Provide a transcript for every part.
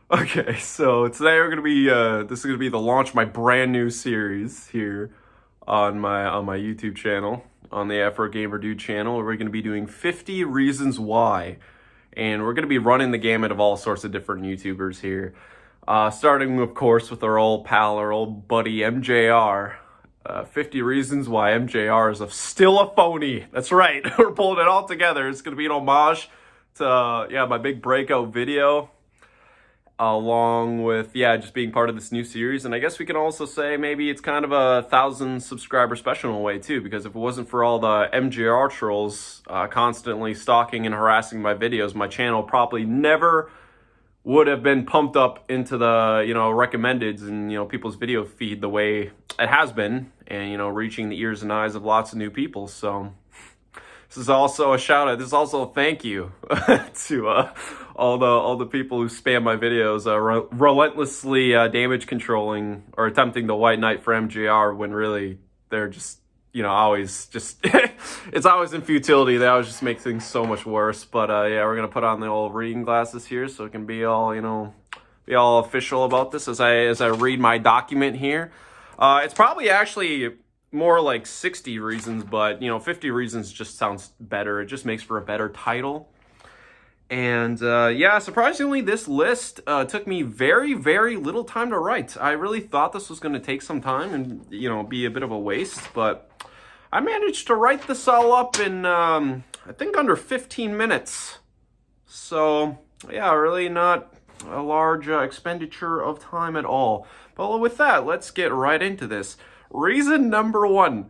Okay, so today we're gonna be this is gonna be the launch of my brand new series here on my YouTube channel, on the Afrogamerdude channel. We're gonna be doing 50 reasons why, and we're gonna be running the gamut of all sorts of different YouTubers here, starting of course with our old pal, our old buddy MJR. 50 reasons why MJR is still a phony. That's right, we're pulling it all together. It's gonna be an homage to my big breakout video, along with just being part of this new series. And I guess we can also say maybe it's kind of a 1,000 subscriber special in a way too, because if it wasn't for all the MJR trolls constantly stalking and harassing my videos, my channel probably never would have been pumped up into the recommendeds and people's video feed the way it has been, and reaching the ears and eyes of lots of new people. So this is also a shout out. This is also a thank you to all the people who spam my videos, relentlessly damage controlling or attempting the white knight for MJR when really they're just always just it's always in futility. They always just make things so much worse. But we're gonna put on the old reading glasses here so it can be all be all official about this as I read my document here. It's probably actually more like 60 reasons, but 50 reasons just sounds better. It just makes for a better title. And surprisingly, this list took me very, very little time to write. I really thought this was going to take some time and be a bit of a waste, but I managed to write this all up in I think under 15 minutes. So yeah, really not a large expenditure of time at all. But with that, let's get right into this. Reason number 1.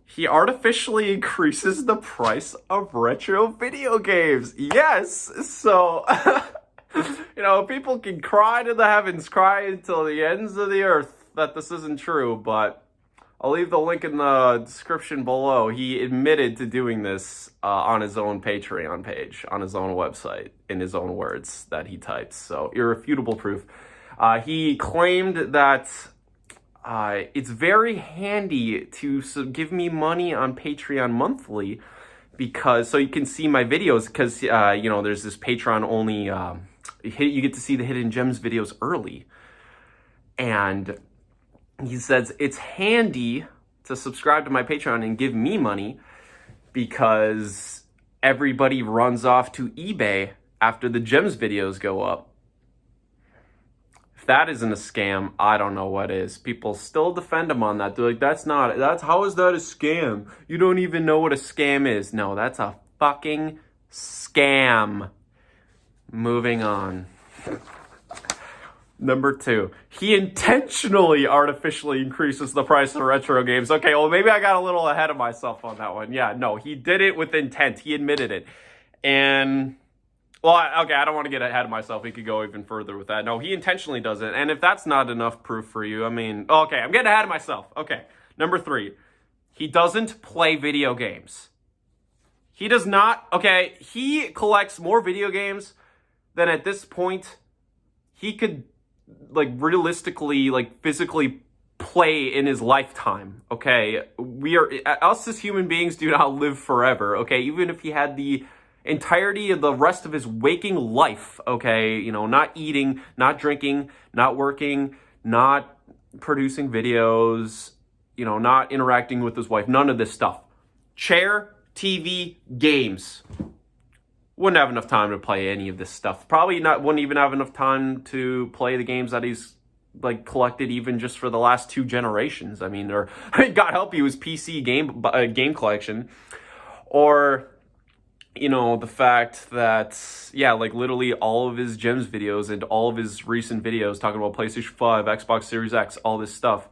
He artificially increases the price of retro video games. Yes, so, people can cry to the heavens, cry until the ends of the earth that this isn't true, but I'll leave the link in the description below. He admitted to doing this on his own Patreon page, on his own website, in his own words that he types. So, irrefutable proof. He claimed that it's very handy to give me money on Patreon monthly because so you can see my videos, because there's this Patreon only you get to see the hidden gems videos early. And he says it's handy to subscribe to my Patreon and give me money because everybody runs off to eBay after the gems videos go up. If that isn't a scam, I don't know what is. People still defend him on that. They're like, how is that a scam? You don't even know what a scam is. No, that's a fucking scam. Moving on. Number 2, he intentionally artificially increases the price of retro games. Okay, well, maybe I got a little ahead of myself on that one. Yeah, no, he did it with intent. He admitted it. And well, okay, I don't want to get ahead of myself. We could go even further with that. No, he intentionally does it. And if that's not enough proof for you, I mean, okay, I'm getting ahead of myself. Okay, number 3, he doesn't play video games. He does not, okay, he collects more video games than at this point he could, realistically, physically play in his lifetime, okay? Us as human beings do not live forever, okay? Even if he had the entirety of the rest of his waking life, okay, not eating, not drinking, not working, not producing videos, not interacting with his wife, none of this stuff. Chair, TV, games. Wouldn't have enough time to play any of this stuff. Wouldn't even have enough time to play the games that he's collected even just for the last 2 generations. I mean, God help you, his PC game collection, or the fact that, literally all of his gems videos and all of his recent videos talking about PlayStation 5, Xbox Series X, all this stuff.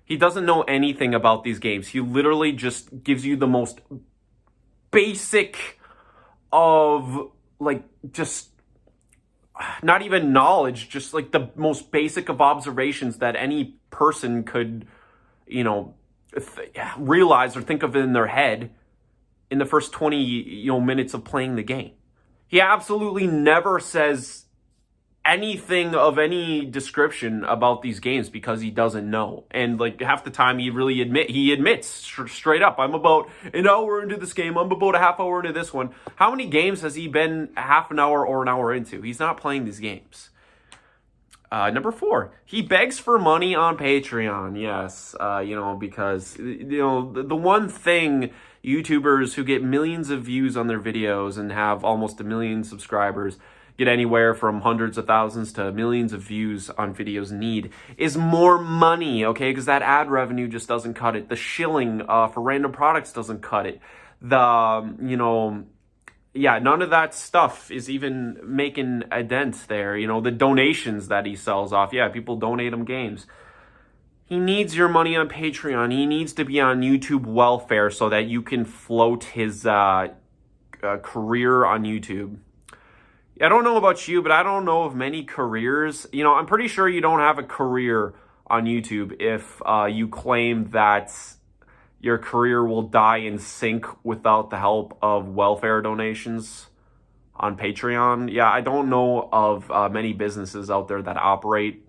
He doesn't know anything about these games. He literally just gives you the most basic of, just not even knowledge, just the most basic of observations that any person could, realize or think of in their head in the first 20 minutes of playing the game. He absolutely never says anything of any description about these games because he doesn't know. And half the time he admits straight up, I'm about an hour into this game, I'm about a half hour into this one. How many games has he been half an hour or an hour into? He's not playing these games. Number 4, he begs for money on Patreon. Yes, because, the one thing YouTubers who get millions of views on their videos and have almost 1 million subscribers get anywhere from hundreds of thousands to millions of views on videos need is more money, okay? Because that ad revenue just doesn't cut it. The shilling for random products doesn't cut it. Yeah, none of that stuff is even making a dent there. The donations that he sells off, yeah, people donate him games. He needs your money on Patreon. He needs to be on YouTube welfare so that you can float his career on YouTube. I don't know about you, but I don't know of many careers. I'm pretty sure you don't have a career on YouTube if you claim that your career will die in sync without the help of welfare donations on Patreon. Yeah, I don't know of many businesses out there that operate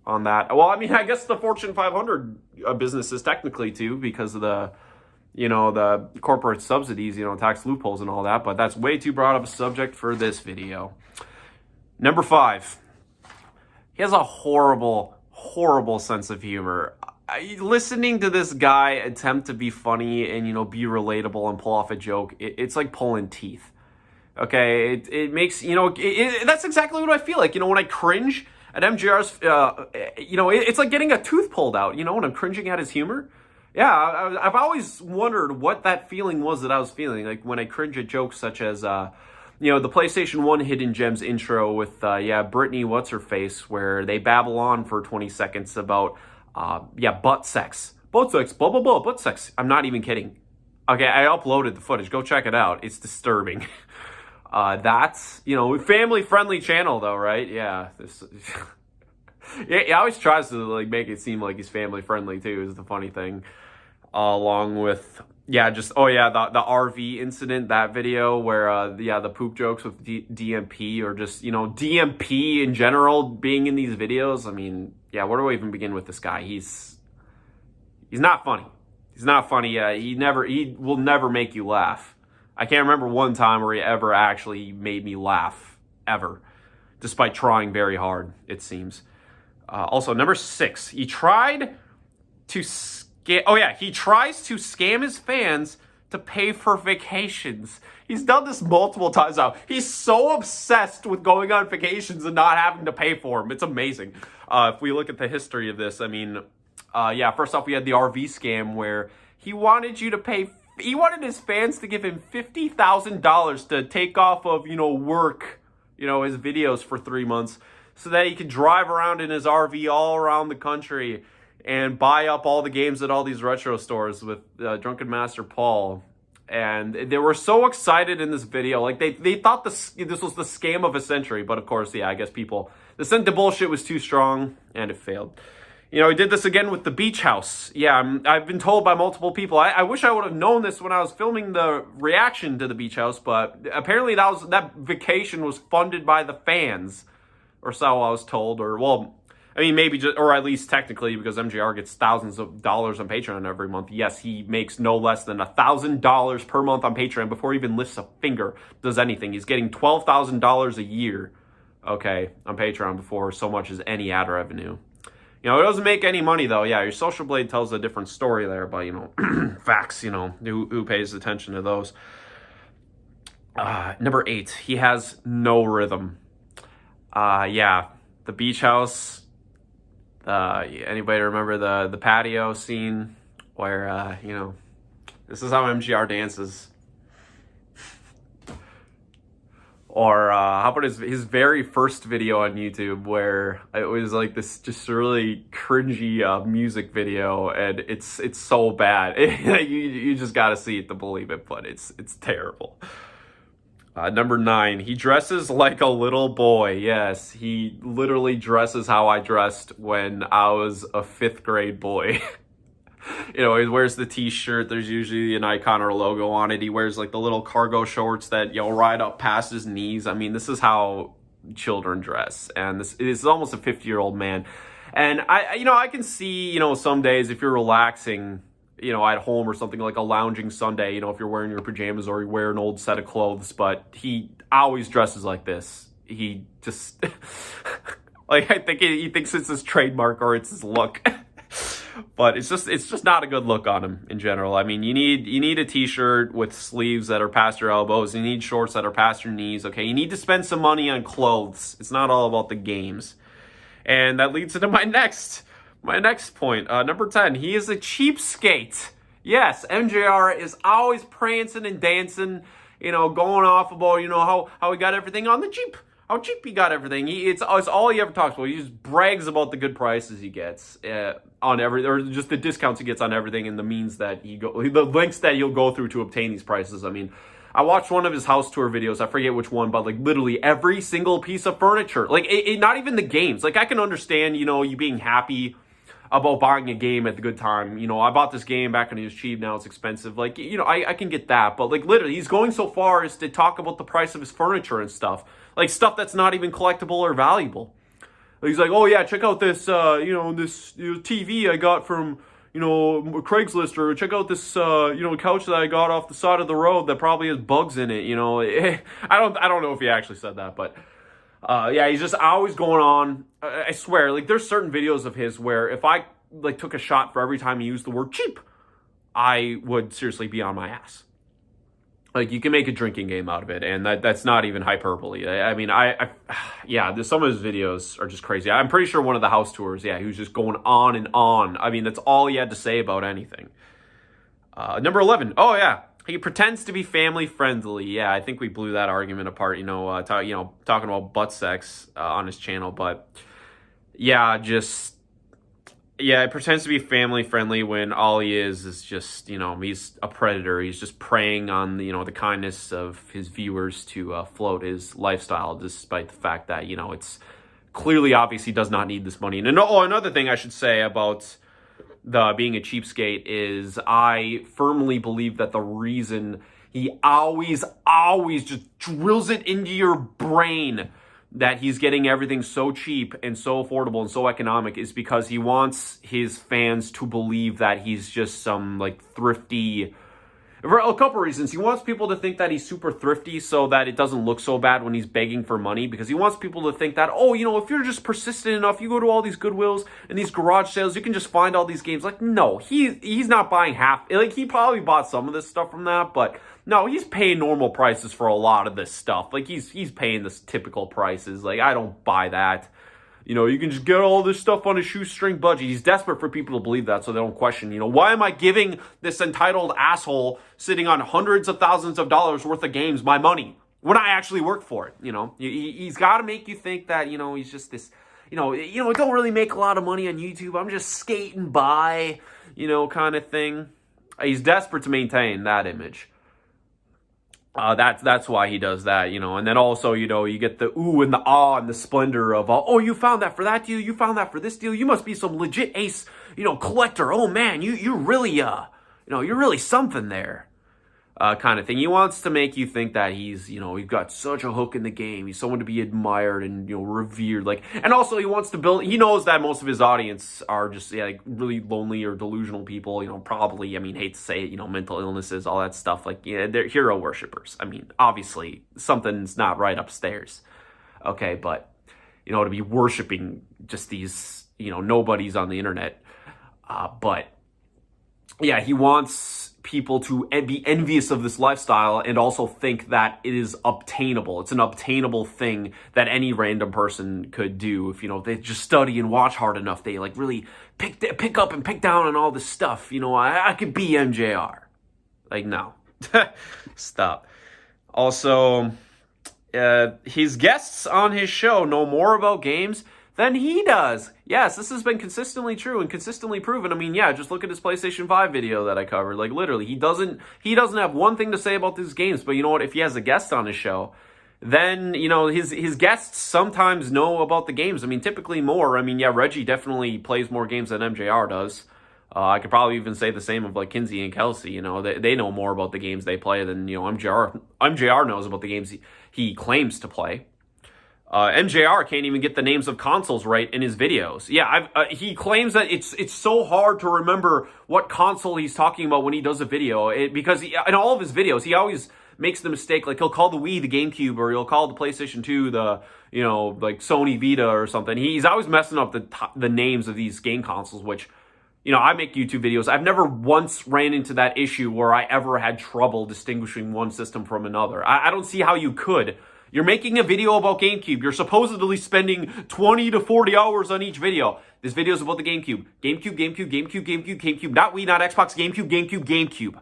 on that. Well, I mean, I guess the Fortune 500 businesses technically too, because of the corporate subsidies, tax loopholes and all that, but that's way too broad of a subject for this video. Number 5, he has a horrible, horrible sense of humor. Listening to this guy attempt to be funny and, be relatable and pull off a joke, it's like pulling teeth. Okay, it makes, that's exactly what I feel like. When I cringe at MJR's, it's like getting a tooth pulled out, when I'm cringing at his humor. Yeah, I've always wondered what that feeling was that I was feeling, like when I cringe at jokes such as, the PlayStation 1 Hidden Gems intro with, Brittany What's-Her-Face, where they babble on for 20 seconds about, butt sex. Butt sex, blah, blah, blah, butt sex. I'm not even kidding. Okay, I uploaded the footage. Go check it out. It's disturbing. That's, family-friendly channel, though, right? Yeah. He always tries to, make it seem like he's family-friendly, too, is the funny thing. Along with, the RV incident, that video where, the poop jokes with DMP, or just, DMP in general being in these videos. I mean, yeah, where do I even begin with this guy? He's not funny. He's not funny. He will never make you laugh. I can't remember one time where he ever actually made me laugh, ever, despite trying very hard, it seems. Also, number 6, he tries to scam his fans to pay for vacations. He's done this multiple times now. He's so obsessed with going on vacations and not having to pay for them. It's amazing. If we look at the history of this, I mean, first off, we had the RV scam where he wanted he wanted his fans to give him $50,000 to take off of, work, his videos for 3 months, so that he could drive around in his RV all around the country and buy up all the games at all these retro stores with Drunken Master Paul. And they were so excited in this video. Like, they thought this was the scam of a century. But, of course, I guess the scent of bullshit was too strong, and it failed. He did this again with the beach house. Yeah, I've been told by multiple people. I wish I would have known this when I was filming the reaction to the beach house. But apparently that vacation was funded by the fans. Or so I was told, maybe or at least technically, because MJR gets thousands of dollars on Patreon every month. Yes, he makes no less than $1,000 per month on Patreon before he even lifts a finger, does anything. He's getting $12,000 a year, okay, on Patreon before so much as any ad revenue. It doesn't make any money, though. Yeah, your Social Blade tells a different story there, but, facts, who pays attention to those. Number 8, he has no rhythm. The beach house. Anybody remember the patio scene where, this is how MGR dances. Or how about his very first video on YouTube where it was like this just really cringy music video, and it's so bad. you just gotta see it to believe it, but it's terrible. Number 9, he dresses like a little boy. Yes, he literally dresses how I dressed when I was a 5th grade boy. He wears the t-shirt. There's usually an icon or logo on it. He wears like the little cargo shorts that, ride up past his knees. I mean, this is how children dress. And this is almost a 50-year-old man. And I can see, some days if you're relaxing, at home or something, like a lounging Sunday, if you're wearing your pajamas or you wear an old set of clothes, but he always dresses like this. He just, Like, I think he thinks it's his trademark or it's his look. But it's just not a good look on him in general. I mean, you need a t-shirt with sleeves that are past your elbows. You need shorts that are past your knees. Okay, you need to spend some money on clothes. It's not all about the games. And that leads into my next point. Number 10, he is a cheapskate. Yes, MJR is always prancing and dancing, going off about, how he got everything on the cheap. How cheap he got everything. It's all he ever talks about. He just brags about the good prices he gets on or just the discounts he gets on everything and the means that the links that he'll go through to obtain these prices. I mean, I watched one of his house tour videos. I forget which one, but like literally every single piece of furniture. Like not even the games. Like I can understand, you being happy about buying a game at the good time. I bought this game back when it was cheap, now it's expensive. Like, I can get that. But like literally, he's going so far as to talk about the price of his furniture and stuff. Like stuff that's not even collectible or valuable. He's like, oh yeah, check out this, this TV I got from, Craigslist, or check out this, couch that I got off the side of the road that probably has bugs in it. I don't know if he actually said that, but yeah, he's just always going on. I swear, like there's certain videos of his where if I like took a shot for every time he used the word cheap, I would seriously be on my ass. Like you can make a drinking game out of it, and that's not even hyperbole. I mean, yeah, some of his videos are just crazy. I'm pretty sure one of the house tours, yeah, he was just going on and on. I mean, that's all he had to say about anything. Number 11. Oh yeah, he pretends to be family friendly. Yeah, I think we blew that argument apart. Talking about butt sex on his channel, but yeah, it pretends to be family friendly when all he is just, he's a predator. He's just preying on, the kindness of his viewers to float his lifestyle, despite the fact that, it's clearly obvious he does not need this money. And another thing I should say about being a cheapskate is I firmly believe that the reason he always just drills it into your brain that he's getting everything so cheap and so affordable and so economic is because he wants his fans to believe that he's just some like thrifty. For a couple reasons. He wants people to think that he's super thrifty so that it doesn't look so bad when he's begging for money, because he wants people to think that, if you're just persistent enough, you go to all these Goodwills and these garage sales, you can just find all these games. Like, no, he's not buying half. Like, he probably bought some of this stuff from that, but no, he's paying normal prices for a lot of this stuff. Like, he's paying this typical prices. Like, I don't buy that. You can just get all this stuff on a shoestring budget. He's desperate for people to believe that so they don't question, why am I giving this entitled asshole sitting on hundreds of thousands of dollars worth of games my money when I actually work for it? He's got to make you think that, he's just this, don't really make a lot of money on YouTube. I'm just skating by, kind of thing. He's desperate to maintain that image. That's why he does that, and then also, you get the ooh and the ah and the splendor of, oh, you found that for that deal, you found that for this deal, you must be some legit ace, collector. Oh man, you're really, you're really something there, kind of thing. He wants to make you think that he's, he's got such a hook in the game. He's someone to be admired and, revered. Like, and also he wants to build, he knows that most of his audience are just, like really lonely or delusional people, probably, hate to say it, mental illnesses, all that stuff. Like, they're hero worshipers. Obviously something's not right upstairs. Okay. But, to be worshiping just these, nobodies on the internet. But yeah, he wants people to be envious of this lifestyle and also think that it is obtainable. It's an obtainable thing that any random person could do if, they just study and watch hard enough. They like really pick up and pick down on all this stuff. I could be MJR. Like, no. Stop. Also, his guests on his show know more about games than he does. Yes, this has been consistently true and consistently proven. Yeah, just look at his PlayStation 5 video that I covered. Like, literally, he doesn't have one thing to say about these games. But you know what? If he has a guest on his show, then, his guests sometimes know about the games. Typically more. Yeah, Reggie definitely plays more games than MJR does. I could probably even say the same of, like, Kinsey and Kelsey. They know more about the games they play than, MJR knows about the games he claims to play. MJR can't even get the names of consoles right in his videos. Yeah, he claims that it's so hard to remember what console he's talking about when he does a video. Because in all of his videos, he always makes the mistake, like he'll call the Wii the GameCube, or he'll call the PlayStation 2 the, you know, like Sony Vita or something. He's always messing up the names of these game consoles, which, you know, I make YouTube videos. I've never once ran into that issue where I ever had trouble distinguishing one system from another. I don't see how you could. You're making a video about GameCube. You're supposedly spending 20 to 40 hours on each video. This video is about the GameCube. GameCube. Not Wii, not Xbox. GameCube.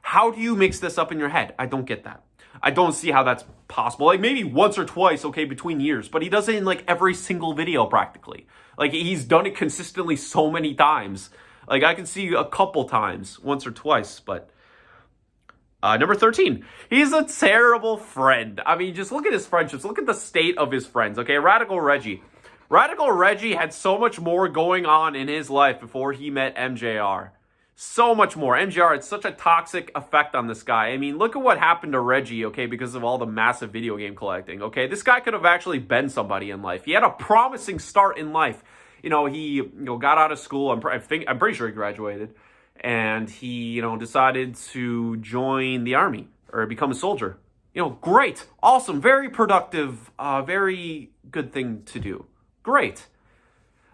How do you mix this up in your head? I don't get that. I don't see how that's possible. Like, maybe once or twice, okay, between years. But he does it in, like, every single video, practically. Like, he's done it consistently so many times. Like, I can see a couple times, once or twice, but... number 13, he's a terrible friend. I mean, just look at his friendships. Look at the state of his friends, okay? Radical Reggie. Radical Reggie had so much more going on in his life before he met MJR. So much more. MJR had such a toxic effect on this guy. I mean, look at what happened to Reggie, okay, because of all the massive video game collecting, okay? This guy could have actually been somebody in life. He had a promising start in life. You know, he got out of school. I'm pretty sure he graduated. And he, decided to join the army or become a soldier. Great, awesome, very productive, very good thing to do. Great.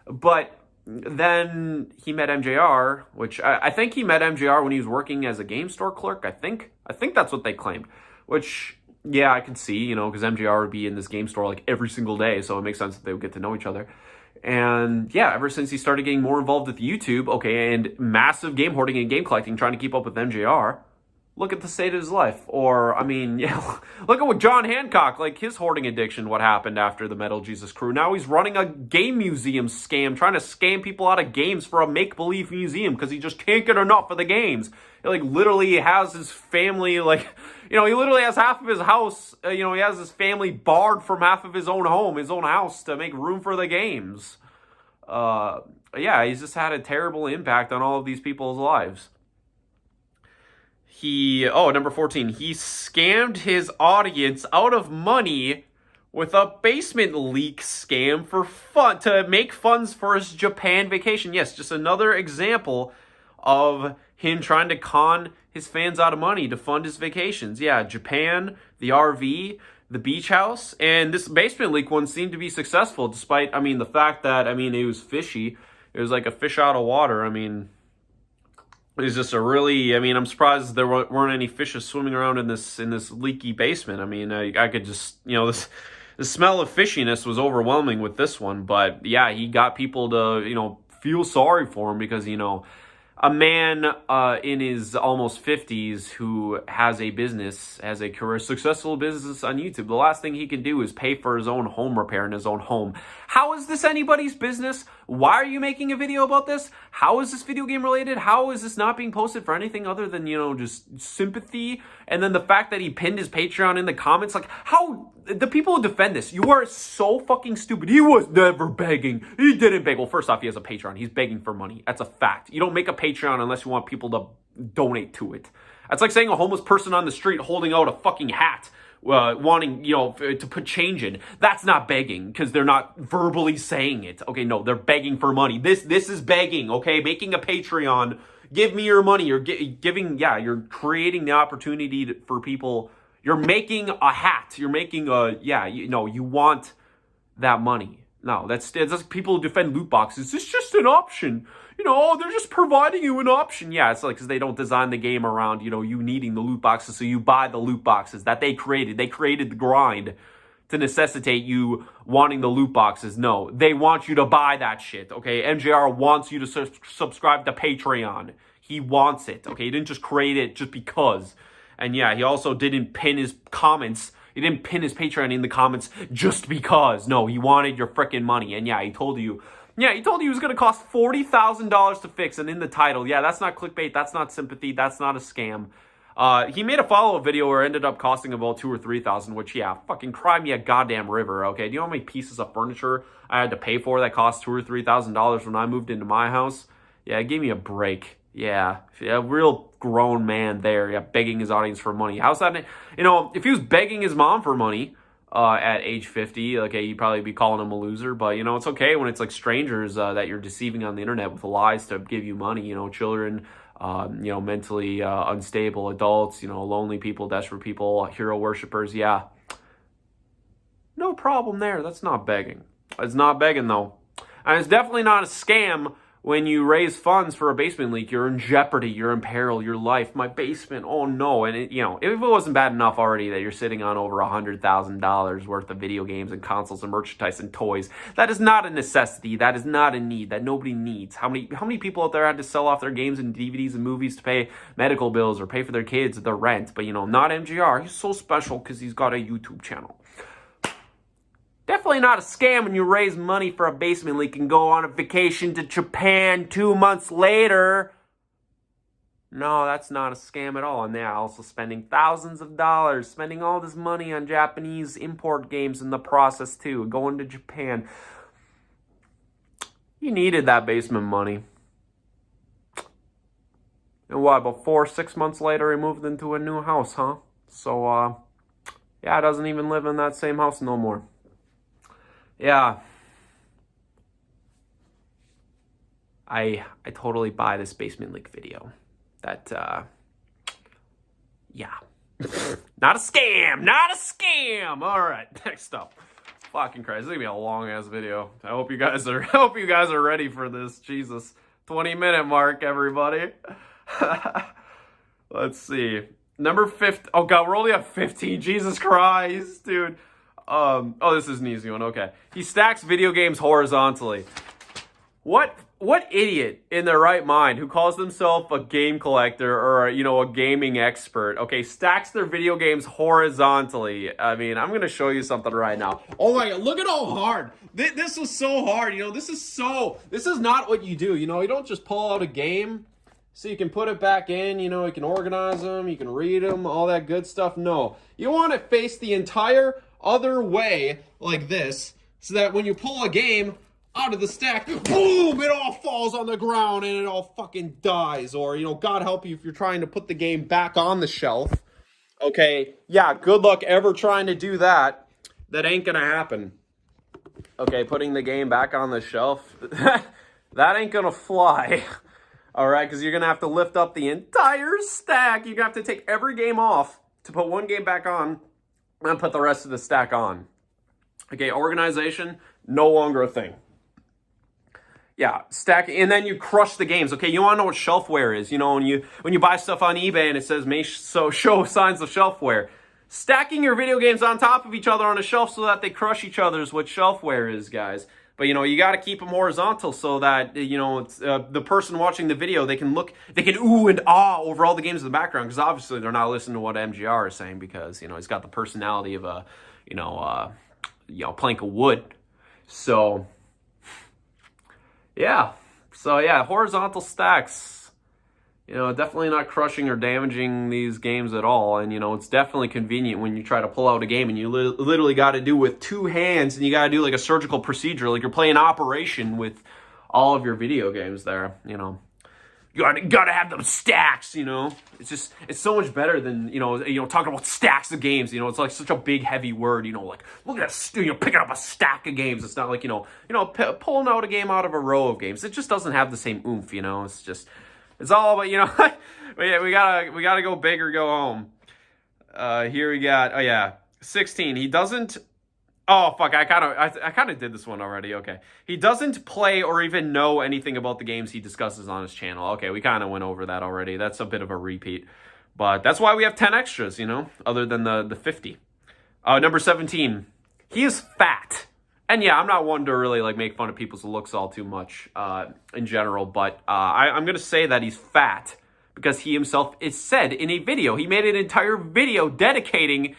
But then he met MJR, which I think he met MJR when he was working as a game store clerk, I think that's what they claimed. Which, yeah, I could see, because MJR would be in this game store like every single day, so it makes sense that they would get to know each other. And yeah, ever since he started getting more involved with YouTube, okay, and massive game hoarding and game collecting, trying to keep up with MJR, look at the state of his life. Or, I mean, yeah, look at what John Hancock, like his hoarding addiction, what happened after the Metal Jesus crew. Now he's running a game museum scam, trying to scam people out of games for a make-believe museum because he just can't get enough of the games. He, like, literally has his family, like, he literally has half of his house, he has his family barred from half of his own home, his own house, to make room for the games. Yeah, he's just had a terrible impact on all of these people's lives. Number 14, he scammed his audience out of money with a basement leak scam for fun, to make funds for his Japan vacation. Yes, just another example of him trying to con his fans out of money to fund his vacations. Yeah, Japan, the RV, the beach house, and this basement leak one seemed to be successful, despite, the fact that, it was fishy. It was like a fish out of water. It was just a really, I'm surprised there weren't any fishes swimming around in this leaky basement. I could just, the smell of fishiness was overwhelming with this one, but yeah, he got people to, feel sorry for him because, a man in his almost 50s who has a business, has a career, successful business on YouTube, the last thing he can do is pay for his own home repair in his own home. How is this anybody's business? Why are you making a video about this? How is this video game related? How is this not being posted for anything other than, just sympathy? And then the fact that he pinned his Patreon in the comments, like, how... The people who defend this, you are so fucking stupid. He was never begging. He didn't beg. Well, first off, he has a Patreon. He's begging for money. That's a fact. You don't make a Patreon unless you want people to donate to it. That's like saying a homeless person on the street holding out a fucking hat, wanting, to put change in. That's not begging because they're not verbally saying it. Okay, no, they're begging for money. This is begging, okay? Making a Patreon. Give me your money. You're you're creating the opportunity for people. You're making a hat. You're making you want that money. No, that's people who defend loot boxes. It's just an option. They're just providing you an option. Yeah, it's like because they don't design the game around, you needing the loot boxes, so you buy the loot boxes that they created. They created the grind to necessitate you wanting the loot boxes. No, they want you to buy that shit, okay? MJR wants you to subscribe to Patreon. He wants it, okay? He didn't just create it just because. And yeah, he also didn't pin his comments. He didn't pin his Patreon in the comments just because. No, he wanted your frickin' money. And yeah, he told you it was going to cost $40,000 to fix. And in the title, yeah, that's not clickbait. That's not sympathy. That's not a scam. He made a follow-up video where it ended up costing about $2,000 or $3,000, which, yeah, fucking cry me a goddamn river, okay? Do you know how many pieces of furniture I had to pay for that cost $2,000 or $3,000 when I moved into my house? Yeah, give me a break. Yeah, a real grown man there, yeah, begging his audience for money. How's that? If he was begging his mom for money at age 50, okay, you'd probably be calling him a loser. But, it's okay when it's like strangers that you're deceiving on the internet with lies to give you money. Children mentally unstable adults, lonely people, desperate people, hero worshipers. Yeah, no problem there. That's not begging. It's not begging, though. And it's definitely not a scam when you raise funds for a basement leak. You're in jeopardy. You're in peril. Your life. My basement. Oh, no. And, if it wasn't bad enough already that you're sitting on over $100,000 worth of video games and consoles and merchandise and toys, that is not a necessity. That is not a need that nobody needs. How many people out there had to sell off their games and DVDs and movies to pay medical bills or pay for their kids, their rent? But, not MJR. He's so special because he's got a YouTube channel. Definitely not a scam when you raise money for a basement leak and go on a vacation to Japan 2 months later. No, that's not a scam at all. And they're also spending thousands of dollars, spending all this money on Japanese import games in the process too, going to Japan. You needed that basement money. And what, about 6 months later, he moved into a new house, huh? So, yeah, doesn't even live in that same house no more. Yeah, I totally buy this basement leak video. That, yeah. Not a scam! Not a scam! Alright, next up. Fucking Christ, this is gonna be a long-ass video. I hope you guys are ready for this. Jesus. 20-minute mark, everybody. Let's see. Number 15. Oh, God, we're only at 15. Jesus Christ, dude. This is an easy one. Okay. He stacks video games horizontally. What idiot in their right mind who calls themselves a game collector or, a gaming expert, okay, stacks their video games horizontally? I mean, I'm going to show you something right now. Oh my God, look at how hard. This was so hard, this is not what you do, you don't just pull out a game so you can put it back in, you can organize them, you can read them, all that good stuff. No, you want to face the entire other way like this so that when you pull a game out of the stack, boom, it all falls on the ground and it all fucking dies. Or, God help you if you're trying to put the game back on the shelf. Okay, yeah, good luck ever trying to do that. That ain't gonna happen. Okay, putting the game back on the shelf, that ain't gonna fly. All right, because you're gonna have to lift up the entire stack. You're gonna have to take every game off to put one game back on and put the rest of the stack on. Okay, organization, no longer a thing. Yeah, stack, and then you crush the games. Okay, you want to know what shelfware is? When you buy stuff on eBay and it says show signs of shelfware. Stacking your video games on top of each other on a shelf so that they crush each other is what shelfware is, guys. But, you got to keep them horizontal so that, it's, the person watching the video, they can ooh and ah over all the games in the background, because obviously they're not listening to what MJR is saying, because, he's got the personality of a, plank of wood. So, yeah. Horizontal stacks. Definitely not crushing or damaging these games at all. And, it's definitely convenient when you try to pull out a game and you literally got to do with two hands and you got to do like a surgical procedure, like you're playing Operation with all of your video games there, You gotta have them stacks, It's so much better than, talking about stacks of games, It's like such a big, heavy word, like, look at that, picking up a stack of games. It's not like, pulling out a game out of a row of games. It just doesn't have the same oomph, It's just... It's all about, but yeah, we gotta go big or go home. Here we got, 16. He doesn't, I kind of did this one already. Okay. He doesn't play or even know anything about the games he discusses on his channel. Okay. We kind of went over that already. That's a bit of a repeat, but that's why we have 10 extras, other than the 50. Number 17, he is fat. And yeah, I'm not one to really make fun of people's looks all too much in general, but I'm going to say that he's fat because he himself is said in a video. He made an entire video dedicating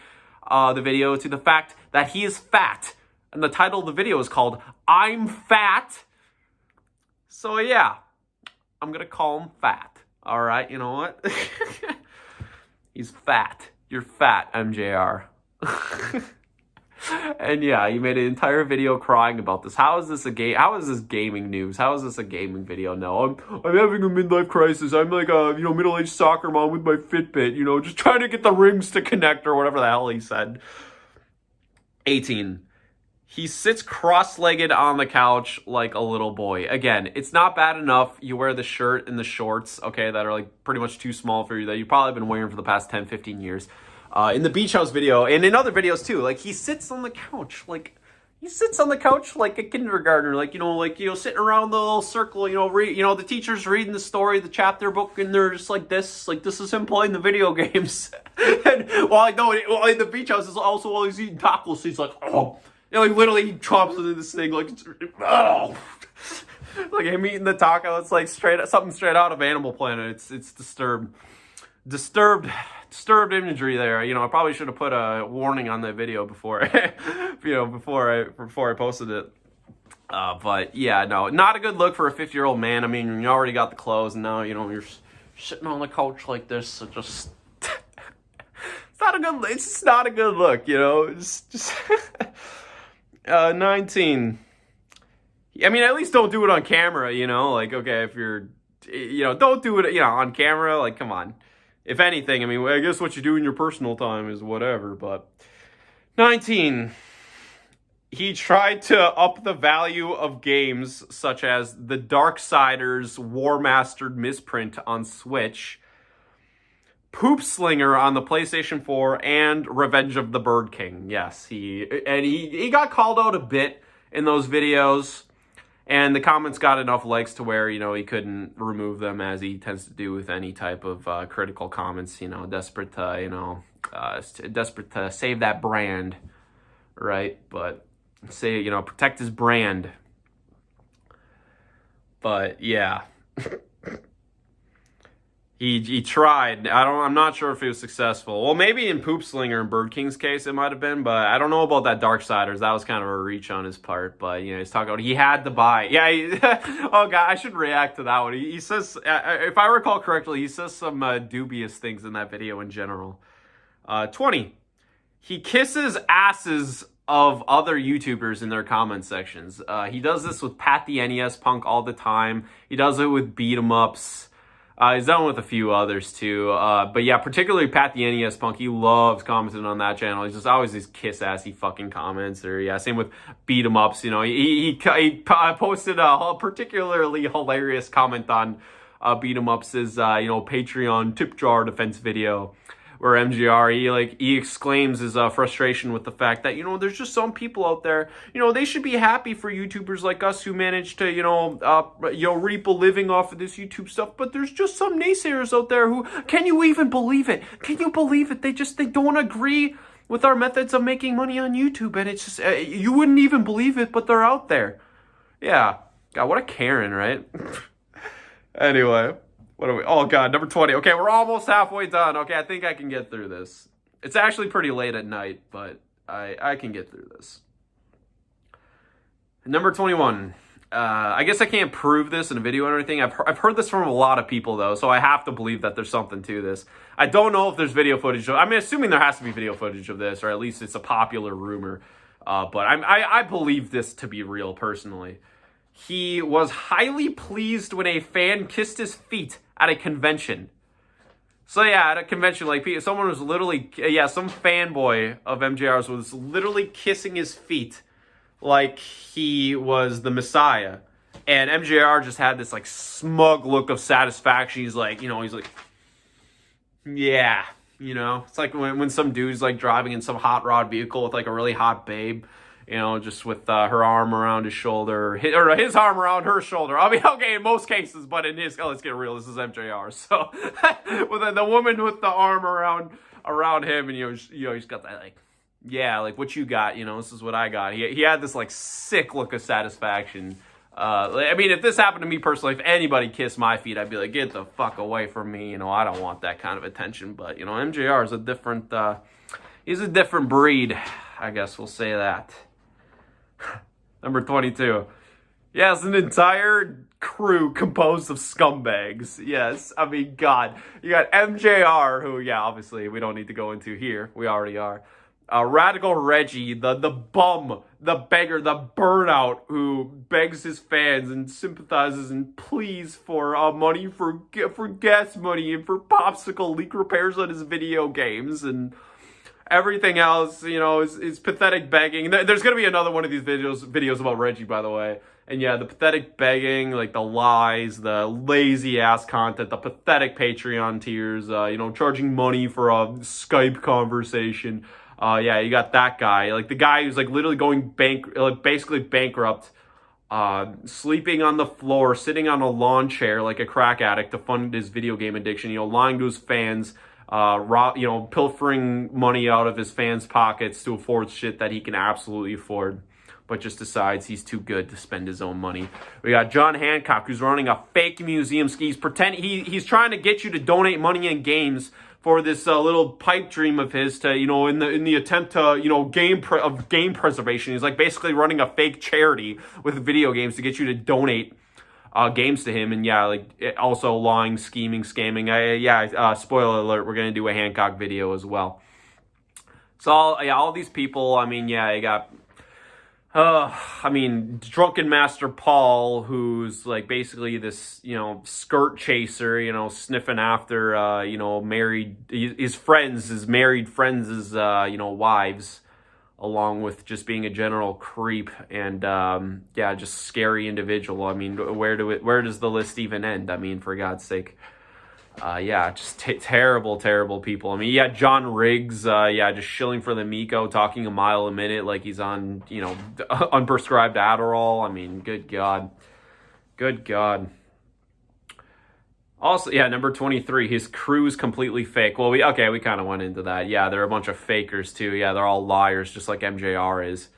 the video to the fact that he is fat. And the title of the video is called I'm Fat. So yeah, I'm going to call him fat. All right, you know what? He's fat. You're fat, MJR. And yeah, he made an entire video crying about this. How is this a game? How is this gaming news? How is this a gaming video? No, I'm having a midlife crisis. I'm like a middle-aged soccer mom with my Fitbit. Just trying to get the rings to connect or whatever the hell he said. 18. He sits cross-legged on the couch like a little boy. Again, it's not bad enough you wear the shirt and the shorts, okay, that are like pretty much too small for you, that you've probably been wearing for the past 10, 15 years. In the beach house video, and in other videos too, like he sits on the couch like a kindergartner, sitting around the little circle, the teacher's reading the story, the chapter book, and they're just like this is him playing the video games. And in the beach house is also while he's eating tacos, he's like, oh, literally he chomps into this thing like, oh, like him eating the taco. It's like something straight out of Animal Planet. It's disturbed imagery there. I probably should have put a warning on that video before I posted it. But yeah, no, not a good look for a 50-year-old man. I mean, you already got the clothes, and now you're sitting on the couch like this. So just it's just not a good look. It's just 19. I mean, at least don't do it on camera. Like, okay, if you're don't do it on camera. Like, come on. If anything, I mean, I guess what you do in your personal time is whatever, but 19, he tried to up the value of games such as the Darksiders War Mastered Misprint on Switch, Poop Slinger on the PlayStation 4, and Revenge of the Bird King. Yes, he got called out a bit in those videos. And the comments got enough likes to where, he couldn't remove them, as he tends to do with any type of critical comments, desperate to save that brand, right? But protect his brand. But yeah. He tried. I'm not sure if he was successful. Well, maybe in Poop Slinger and Bird King's case it might have been, but I don't know about that Darksiders. That was kind of a reach on his part. But he's talking about he had to buy. Yeah. Oh god, I should react to that one. He says, if I recall correctly, he says some dubious things in that video in general. 20. He kisses asses of other YouTubers in their comment sections. He does this with Pat the NES Punk all the time. He does it with beat 'em ups. He's done with a few others too, but yeah, particularly Pat the NES Punk. He loves commenting on that channel. He's just always these kiss-assy fucking comments. Or yeah, same with beat 'em ups. He posted a particularly hilarious comment on beat 'em ups' Patreon tip jar defense video, where MGR he exclaims his frustration with the fact that there's just some people out there, they should be happy for YouTubers like us who manage to reap a living off of this YouTube stuff, but there's just some naysayers out there who, can you even believe it? Can you believe it? They don't agree with our methods of making money on YouTube, and it's just you wouldn't even believe it, but they're out there. Yeah, God, what a Karen, right? Anyway. What are we? Oh, God, number 20. Okay, we're almost halfway done. Okay, I think I can get through this. It's actually pretty late at night, but I can get through this. Number 21. I guess I can't prove this in a video or anything. I've heard this from a lot of people, though, so I have to believe that there's something to this. I don't know if there's video footage. I'm assuming there has to be video footage of this, or at least it's a popular rumor. But I believe this to be real, personally. He was highly pleased when a fan kissed his feet at a convention. So yeah, at a convention, someone was literally, some fanboy of MJR's was literally kissing his feet like he was the Messiah. And MJR just had this smug look of satisfaction. He's like, yeah, it's like when some dude's driving in some hot rod vehicle with a really hot babe. Just with her arm around his shoulder, or his arm around her shoulder. I mean, okay, in most cases, but in his, let's get real, this is MJR. So, with the woman with the arm around him, and he's got that what you got? This is what I got. He had this sick look of satisfaction. I mean, if this happened to me personally, if anybody kissed my feet, I'd be like, get the fuck away from me. I don't want that kind of attention. But MJR is a different. He's a different breed. I guess we'll say that. Number 22. Yes, an entire crew composed of scumbags. Yes, I mean, God. You got MJR, who, yeah, obviously we don't need to go into here. We already are. Radical Reggie, the bum, the beggar, the burnout, who begs his fans and sympathizes and pleads for money for gas money and for popsicle leak repairs on his video games. And Everything else, you know, is pathetic begging. There's gonna be another one of these videos about Reggie, by the way. And yeah, the pathetic begging, like the lies, the lazy ass content, the pathetic Patreon tiers, you know, charging money for a Skype conversation. Yeah, you got that guy, like the guy who's like literally going basically bankrupt, sleeping on the floor, sitting on a lawn chair like a crack addict to fund his video game addiction. You know, lying to his fans. You know, pilfering money out of his fans' pockets to afford shit that he can absolutely afford, but just decides he's too good to spend his own money. We got John Hancock, who's running a fake museum. He's trying to get you to donate money in games for this little pipe dream of his to, you know, in the attempt to, you know, game preservation. He's like basically running a fake charity with video games to get you to donate games to him. And yeah, like also lying, scheming, scamming. Spoiler alert, we're gonna do a Hancock video as well. So all these people, I mean, yeah, you got Drunken Master Paul, who's like basically this, you know, skirt chaser, you know, sniffing after you know, married his married friends' you know, wives, along with just being a general creep and yeah, just scary individual. I mean, where does the list even end? I mean, for God's sake. Yeah, just terrible people. I mean, yeah, John Riggs, yeah, just shilling for the Miko, talking a mile a minute like he's on, you know, unprescribed Adderall. I mean, good God. Also, yeah, number 23, his crew's completely fake. Well, we kind of went into that. Yeah, they're a bunch of fakers, too. Yeah, they're all liars, just like MJR is.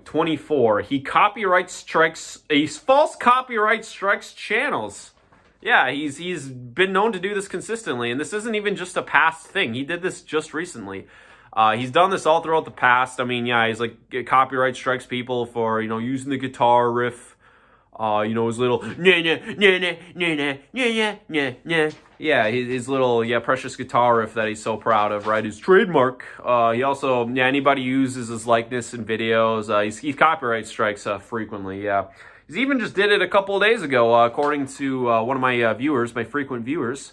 24, he false copyright strikes channels. Yeah, he's been known to do this consistently, and this isn't even just a past thing. He did this just recently. He's done this all throughout the past. I mean, yeah, he's like, copyright strikes people for, you know, using the guitar riff. You know, his little yeah, his little precious guitar riff that he's so proud of, right? His trademark. He also, anybody who uses his likeness in videos, he copyright strikes frequently. Yeah, he even just did it a couple of days ago, according to one of my viewers, my frequent viewers,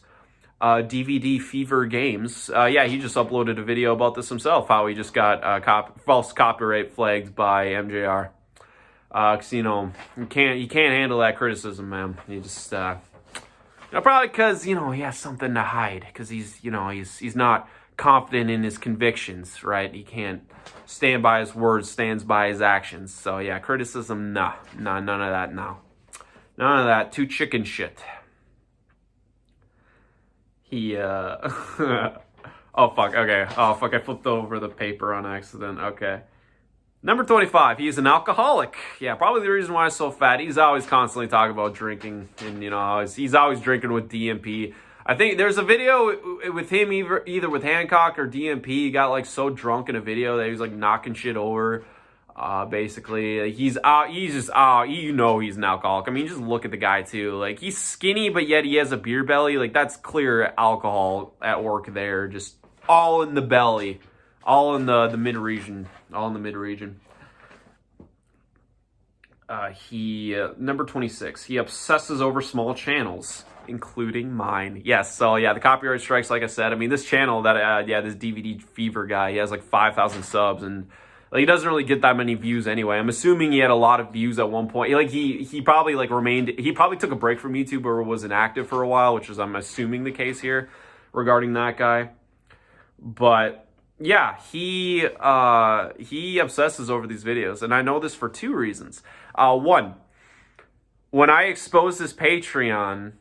DVD Fever Games. Yeah, he just uploaded a video about this himself, how he just got false copyright flagged by MJR. Cause you know, you can't handle that criticism, man. You just, you know, probably because, you know, he has something to hide. Cause he's not confident in his convictions, right? He can't stand by his words, stands by his actions. So yeah, criticism, none of that, no. None of that, too chicken shit. He, oh fuck, okay. Oh fuck, I flipped over the paper on accident, okay. Number 25, he is an alcoholic. Yeah, probably the reason why he's so fat. He's always constantly talking about drinking, and you know, he's always drinking with DMP. I think there's a video with him either with Hancock or DMP. He got like so drunk in a video that he was like knocking shit over. Basically, like, he's just you know, he's an alcoholic. I mean, just look at the guy too. Like, he's skinny, but yet he has a beer belly. Like, that's clear alcohol at work there. Just all in the belly. All in the mid-region. All in the mid-region. Number 26. He obsesses over small channels, including mine. Yes, so yeah, the copyright strikes, like I said. I mean, this channel that, this DVD Fever guy, he has like 5,000 subs, and like, he doesn't really get that many views anyway. I'm assuming he had a lot of views at one point. Like, he probably like he probably took a break from YouTube or was inactive for a while, which is, I'm assuming, the case here regarding that guy. But yeah, he obsesses over these videos, and I know this for two reasons. One, when I exposed his Patreon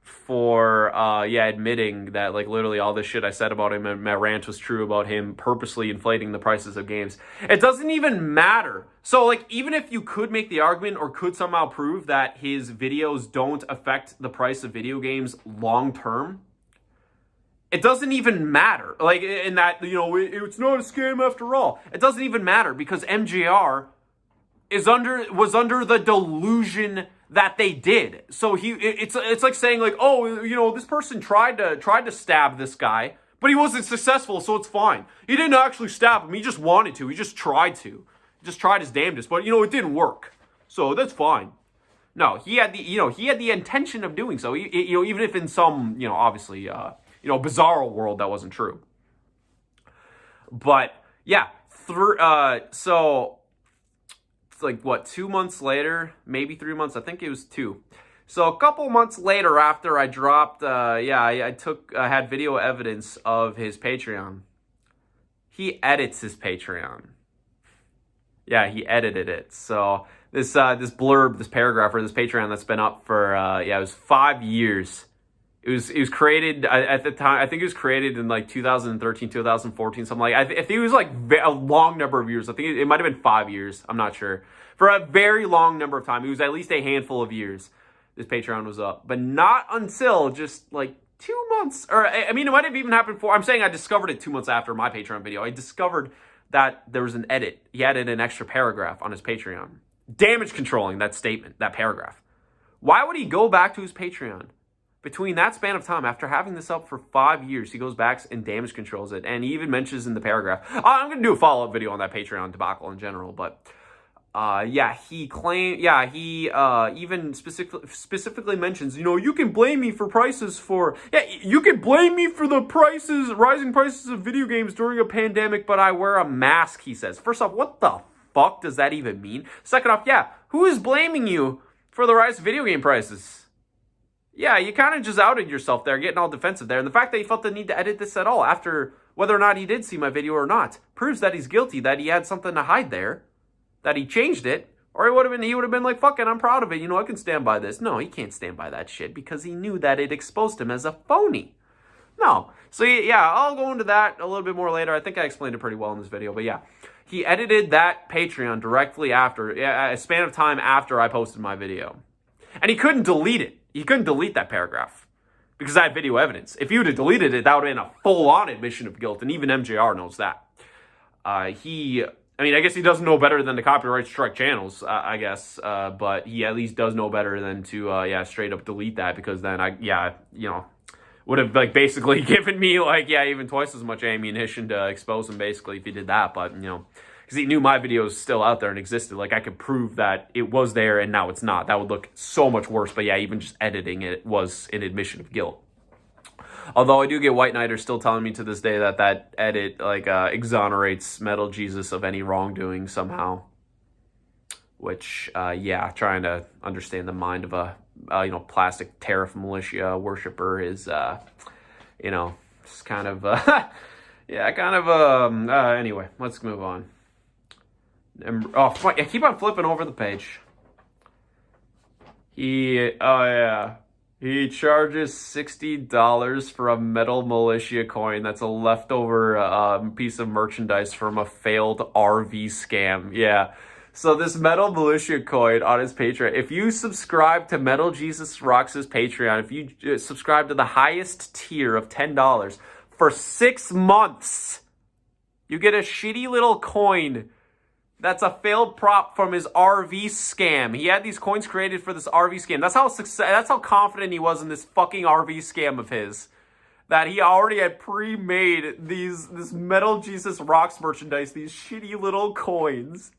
for admitting that like literally all this shit I said about him and my rant was true about him purposely inflating the prices of games, it doesn't even matter. So like, even if you could make the argument or could somehow prove that his videos don't affect the price of video games long term, it doesn't even matter. Like, in that, you know, it's not a scam after all. It doesn't even matter because MJR was under the delusion that they did. So it's like saying like, oh, you know, this person tried to stab this guy, but he wasn't successful, so it's fine. He didn't actually stab him. He just wanted to. He just tried to. He just tried his damnedest, but you know, it didn't work. So that's fine. No, he had the intention of doing so. You know, even if in some, you know, obviously, you know, bizarro world that wasn't true. But yeah, so it's like what, 2 months later, maybe 3 months. I think it was 2. So a couple months later, after I dropped, I had video evidence of his Patreon. He edits his Patreon. Yeah, he edited it. So this blurb, this paragraph, or this Patreon that's been up for it was 5 years. It was created at the time. I think it was created in like 2013, 2014, something like. I think it was like a long number of years. I think it might have been 5 years. I'm not sure. For a very long number of time, it was at least a handful of years. This Patreon was up, but not until just like 2 months, or I mean, it might have even happened I'm saying I discovered it 2 months after my Patreon video. I discovered that there was an edit. He added an extra paragraph on his Patreon, damage controlling that statement, that paragraph. Why would he go back to his Patreon between that span of time after having this up for 5 years? He goes back and damage controls it, and he even mentions in the paragraph. I'm going to do a follow-up video on that Patreon debacle in general, but he claimed, he even specifically mentions, you can blame me for you can blame me for the rising prices of video games during a pandemic, but I wear a mask, he says. First off, what the fuck does that even mean? Second off, who is blaming you for the rise of video game prices? Yeah, you kind of just outed yourself there, getting all defensive there. And the fact that he felt the need to edit this at all, after whether or not he did see my video or not, proves that he's guilty, that he had something to hide there, that he changed it, or he would have been like, fuck it, I'm proud of it, I can stand by this. No, he can't stand by that shit because he knew that it exposed him as a phony. No. So I'll go into that a little bit more later. I think I explained it pretty well in this video, but he edited that Patreon directly after, a span of time after I posted my video. And he couldn't delete it. He couldn't delete that paragraph because I had video evidence. If he would have deleted it, that would have been a full-on admission of guilt, and even MJR knows that. I guess he doesn't know better than to copyright strike channels, I guess. But he at least does know better than to, straight up delete that, because then would have basically given me even twice as much ammunition to expose him basically if he did that. But, because he knew my video was still out there and existed. I could prove that it was there and now it's not. That would look so much worse. But even just editing it was an admission of guilt. Although I do get White Knighters still telling me to this day that edit exonerates Metal Jesus of any wrongdoing somehow. Which trying to understand the mind of a plastic tariff militia worshiper is just kind of anyway, let's move on. I keep on flipping over the page. He charges $60 for a Metal Militia coin that's a leftover piece of merchandise from a failed RV scam. Yeah. So this Metal Militia coin on his Patreon, if you subscribe to MetalJesusRocks' Patreon, if you subscribe to the highest tier of $10 for 6 months, you get a shitty little coin that's a failed prop from his RV scam. He had these coins created for this RV scam. That's how confident he was in this fucking RV scam of his, that he already had pre-made this Metal Jesus Rocks merchandise, these shitty little coins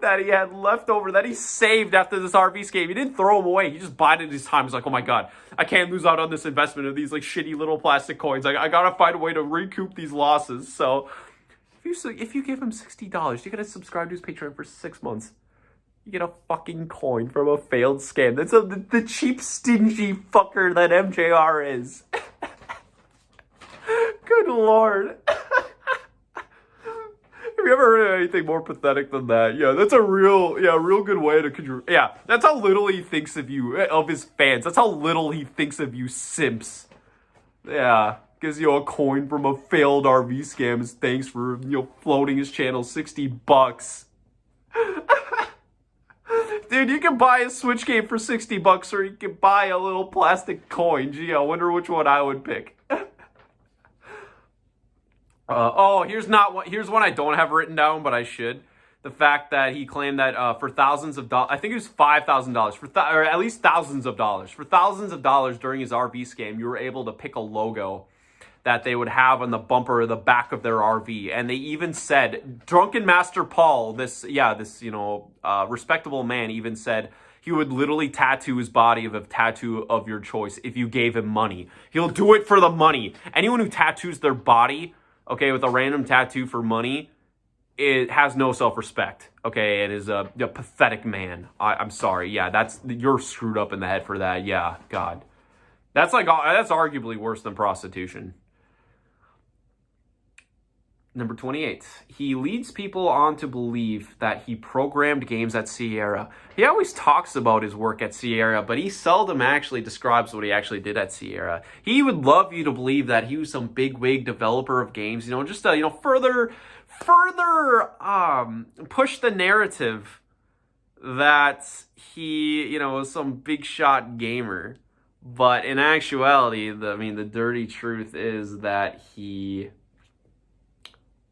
that he had left over, that he saved after this RV scam. He didn't throw them away. He just bided his time. He's like, oh my god, I can't lose out on this investment of these shitty little plastic coins. I gotta find a way to recoup these losses. So if you give him $60, you gotta subscribe to his Patreon for 6 months. You get a fucking coin from a failed scam. That's the cheap, stingy fucker that MJR is. Good lord. Have you ever heard of anything more pathetic than that? Yeah, that's a real good way to... that's how little he thinks of you, of his fans. That's how little he thinks of you simps. Yeah. Gives you a coin from a failed RV scam as thanks for, floating his channel $60. Dude, you can buy a Switch game for $60, or you can buy a little plastic coin. Gee, I wonder which one I would pick. Here's one I don't have written down, but I should. The fact that he claimed that for thousands of dollars, I think it was $5,000, or at least thousands of dollars. For thousands of dollars during his RV scam, you were able to pick a logo that they would have on the bumper or the back of their RV. And they even said, Drunken Master Paul, this respectable man, even said he would literally tattoo his body of a tattoo of your choice if you gave him money. He'll do it for the money. Anyone who tattoos their body okay, with a random tattoo for money, it has no self-respect, okay, and is a pathetic man. I'm sorry. Yeah, you're screwed up in the head for that. Yeah, God. That's arguably worse than prostitution. Number 28, he leads people on to believe that he programmed games at Sierra. He always talks about his work at Sierra, but he seldom actually describes what he actually did at Sierra. He would love you to believe that he was some bigwig developer of games, just to, further push the narrative that he, was some big shot gamer. But in actuality, the dirty truth is that he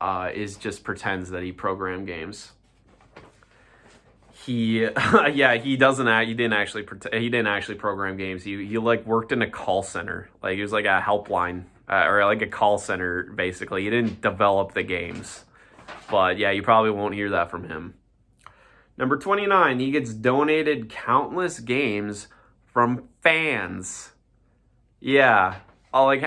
is just pretends that he programmed games. He didn't actually program games. He like worked in a call center. Like he was like a helpline or like a call center basically. He didn't develop the games. But yeah, you probably won't hear that from him. Number 29, he gets donated countless games from fans. Yeah.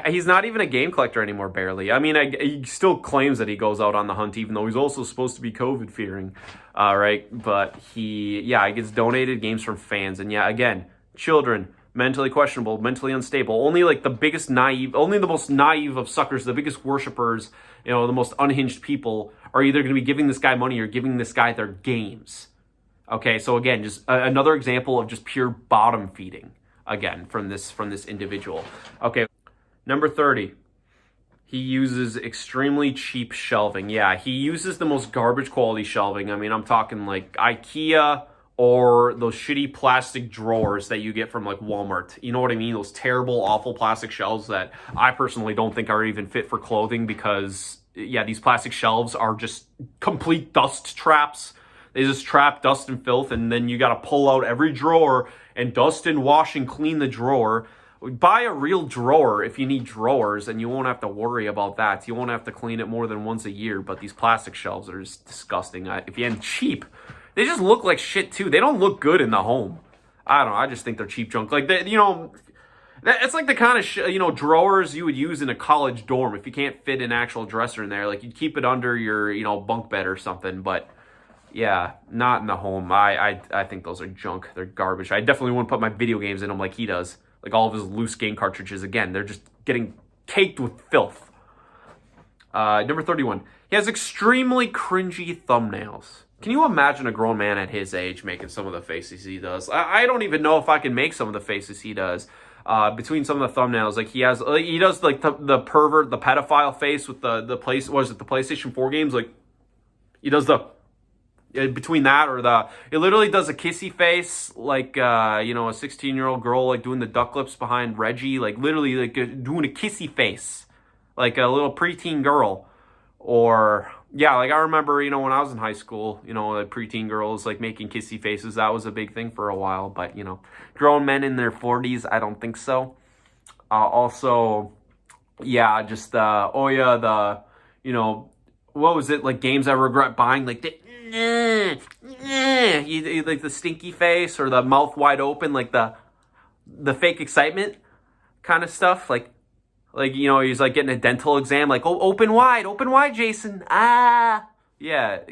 He's not even a game collector anymore, barely. He still claims that he goes out on the hunt, even though he's also supposed to be COVID fearing, right? But he gets donated games from fans. And yeah, again, children, mentally questionable, mentally unstable. Only the most naive of suckers, the biggest worshipers, the most unhinged people are either going to be giving this guy money or giving this guy their games. Okay, so again, just another example of just pure bottom feeding, again, from this individual. Okay. Number 30, he uses extremely cheap shelving. Yeah, he uses the most garbage quality shelving. I'm talking like IKEA or those shitty plastic drawers that you get from like Walmart. You know what I mean? Those terrible, awful plastic shelves that I personally don't think are even fit for clothing because, yeah, these plastic shelves are just complete dust traps. They just trap dust and filth, and then you got to pull out every drawer and dust and wash and clean the drawer. Buy a real drawer if you need drawers, and you won't have to worry about that. You won't have to clean it more than once a year, but these plastic shelves are just disgusting. If you end cheap, they just look like shit too. They don't look good in the home. I don't know. I just think they're cheap junk. Like, it's like the kind of, drawers you would use in a college dorm if you can't fit an actual dresser in there. Like, you'd keep it under your, bunk bed or something, but yeah, not in the home. I think those are junk. They're garbage. I definitely wouldn't put my video games in them like he does. Like all of his loose game cartridges, again, they're just getting caked with filth. Number 31. He has extremely cringy thumbnails. Can you imagine a grown man at his age making some of the faces he does? I don't even know if I can make some of the faces he does. Between some of the thumbnails, like he does like the pervert, the pedophile face with the PlayStation 4 games. Like he does between that or it literally does a kissy face, like, a 16-year-old girl, like, doing the duck lips behind Reggie, like, literally, like, doing a kissy face, like a little preteen girl, or, yeah, like, I remember, when I was in high school, like, preteen girls, like, making kissy faces, that was a big thing for a while, but, grown men in their 40s, I don't think so. Also, yeah, just, what was it, like, games I regret buying, like, like the stinky face or the mouth wide open, like the fake excitement kind of stuff, like he's like getting a dental exam, like, oh, open wide, Jason. Yeah,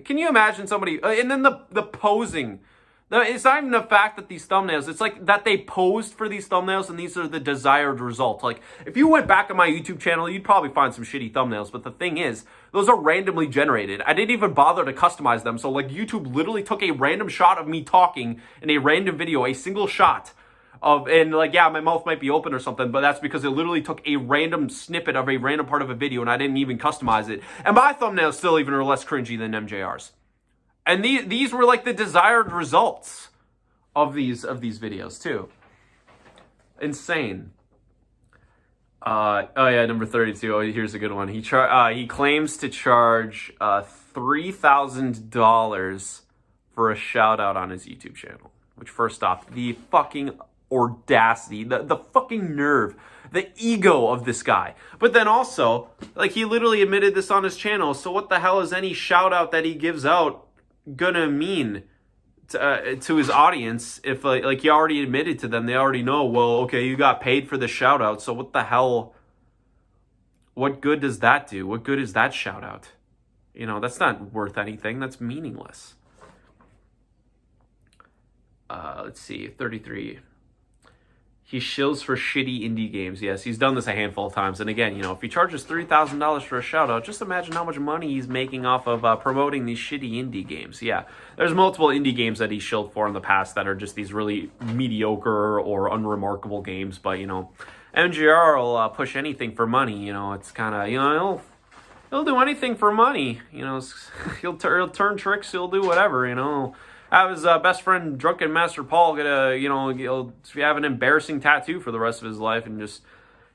can you imagine somebody and then the posing. It's not even the fact that these thumbnails, it's like that they posed for these thumbnails and these are the desired result. Like, if you went back on my YouTube channel, you'd probably find some shitty thumbnails, but the thing is, those are randomly generated. I didn't even bother to customize them, so like YouTube literally took a random shot of me talking in a random video, a single shot and like, yeah, my mouth might be open or something, but that's because it literally took a random snippet of a random part of a video and I didn't even customize it. And my thumbnails still even are less cringy than MJR's. And these were like the desired results of these videos too. Insane. Number 32. Oh, here's a good one. He claims to charge $3,000 for a shout out on his YouTube channel. Which, first off, the fucking audacity, the fucking nerve, the ego of this guy. But then also, like, he literally admitted this on his channel. So what the hell is any shout out that he gives out gonna mean to his audience if like he already admitted to them? They already know, well, okay, you got paid for the shout out, so what the hell what good does that do? What good is that shout out? You know, that's not worth anything. That's meaningless. Let's see, 33. He shills for shitty indie games. Yes, he's done this a handful of times. And again, you know, if he charges $3,000 for a shout-out, just imagine how much money he's making off of promoting these shitty indie games. Yeah, there's multiple indie games that he shilled for in the past that are just these really mediocre or unremarkable games. But, you know, MJR will push anything for money. You know, it's kind of, you know, he'll do anything for money. You know, he'll turn tricks. He'll do whatever, you know. Have his best friend, Drunken Master Paul, he'll have an embarrassing tattoo for the rest of his life and just,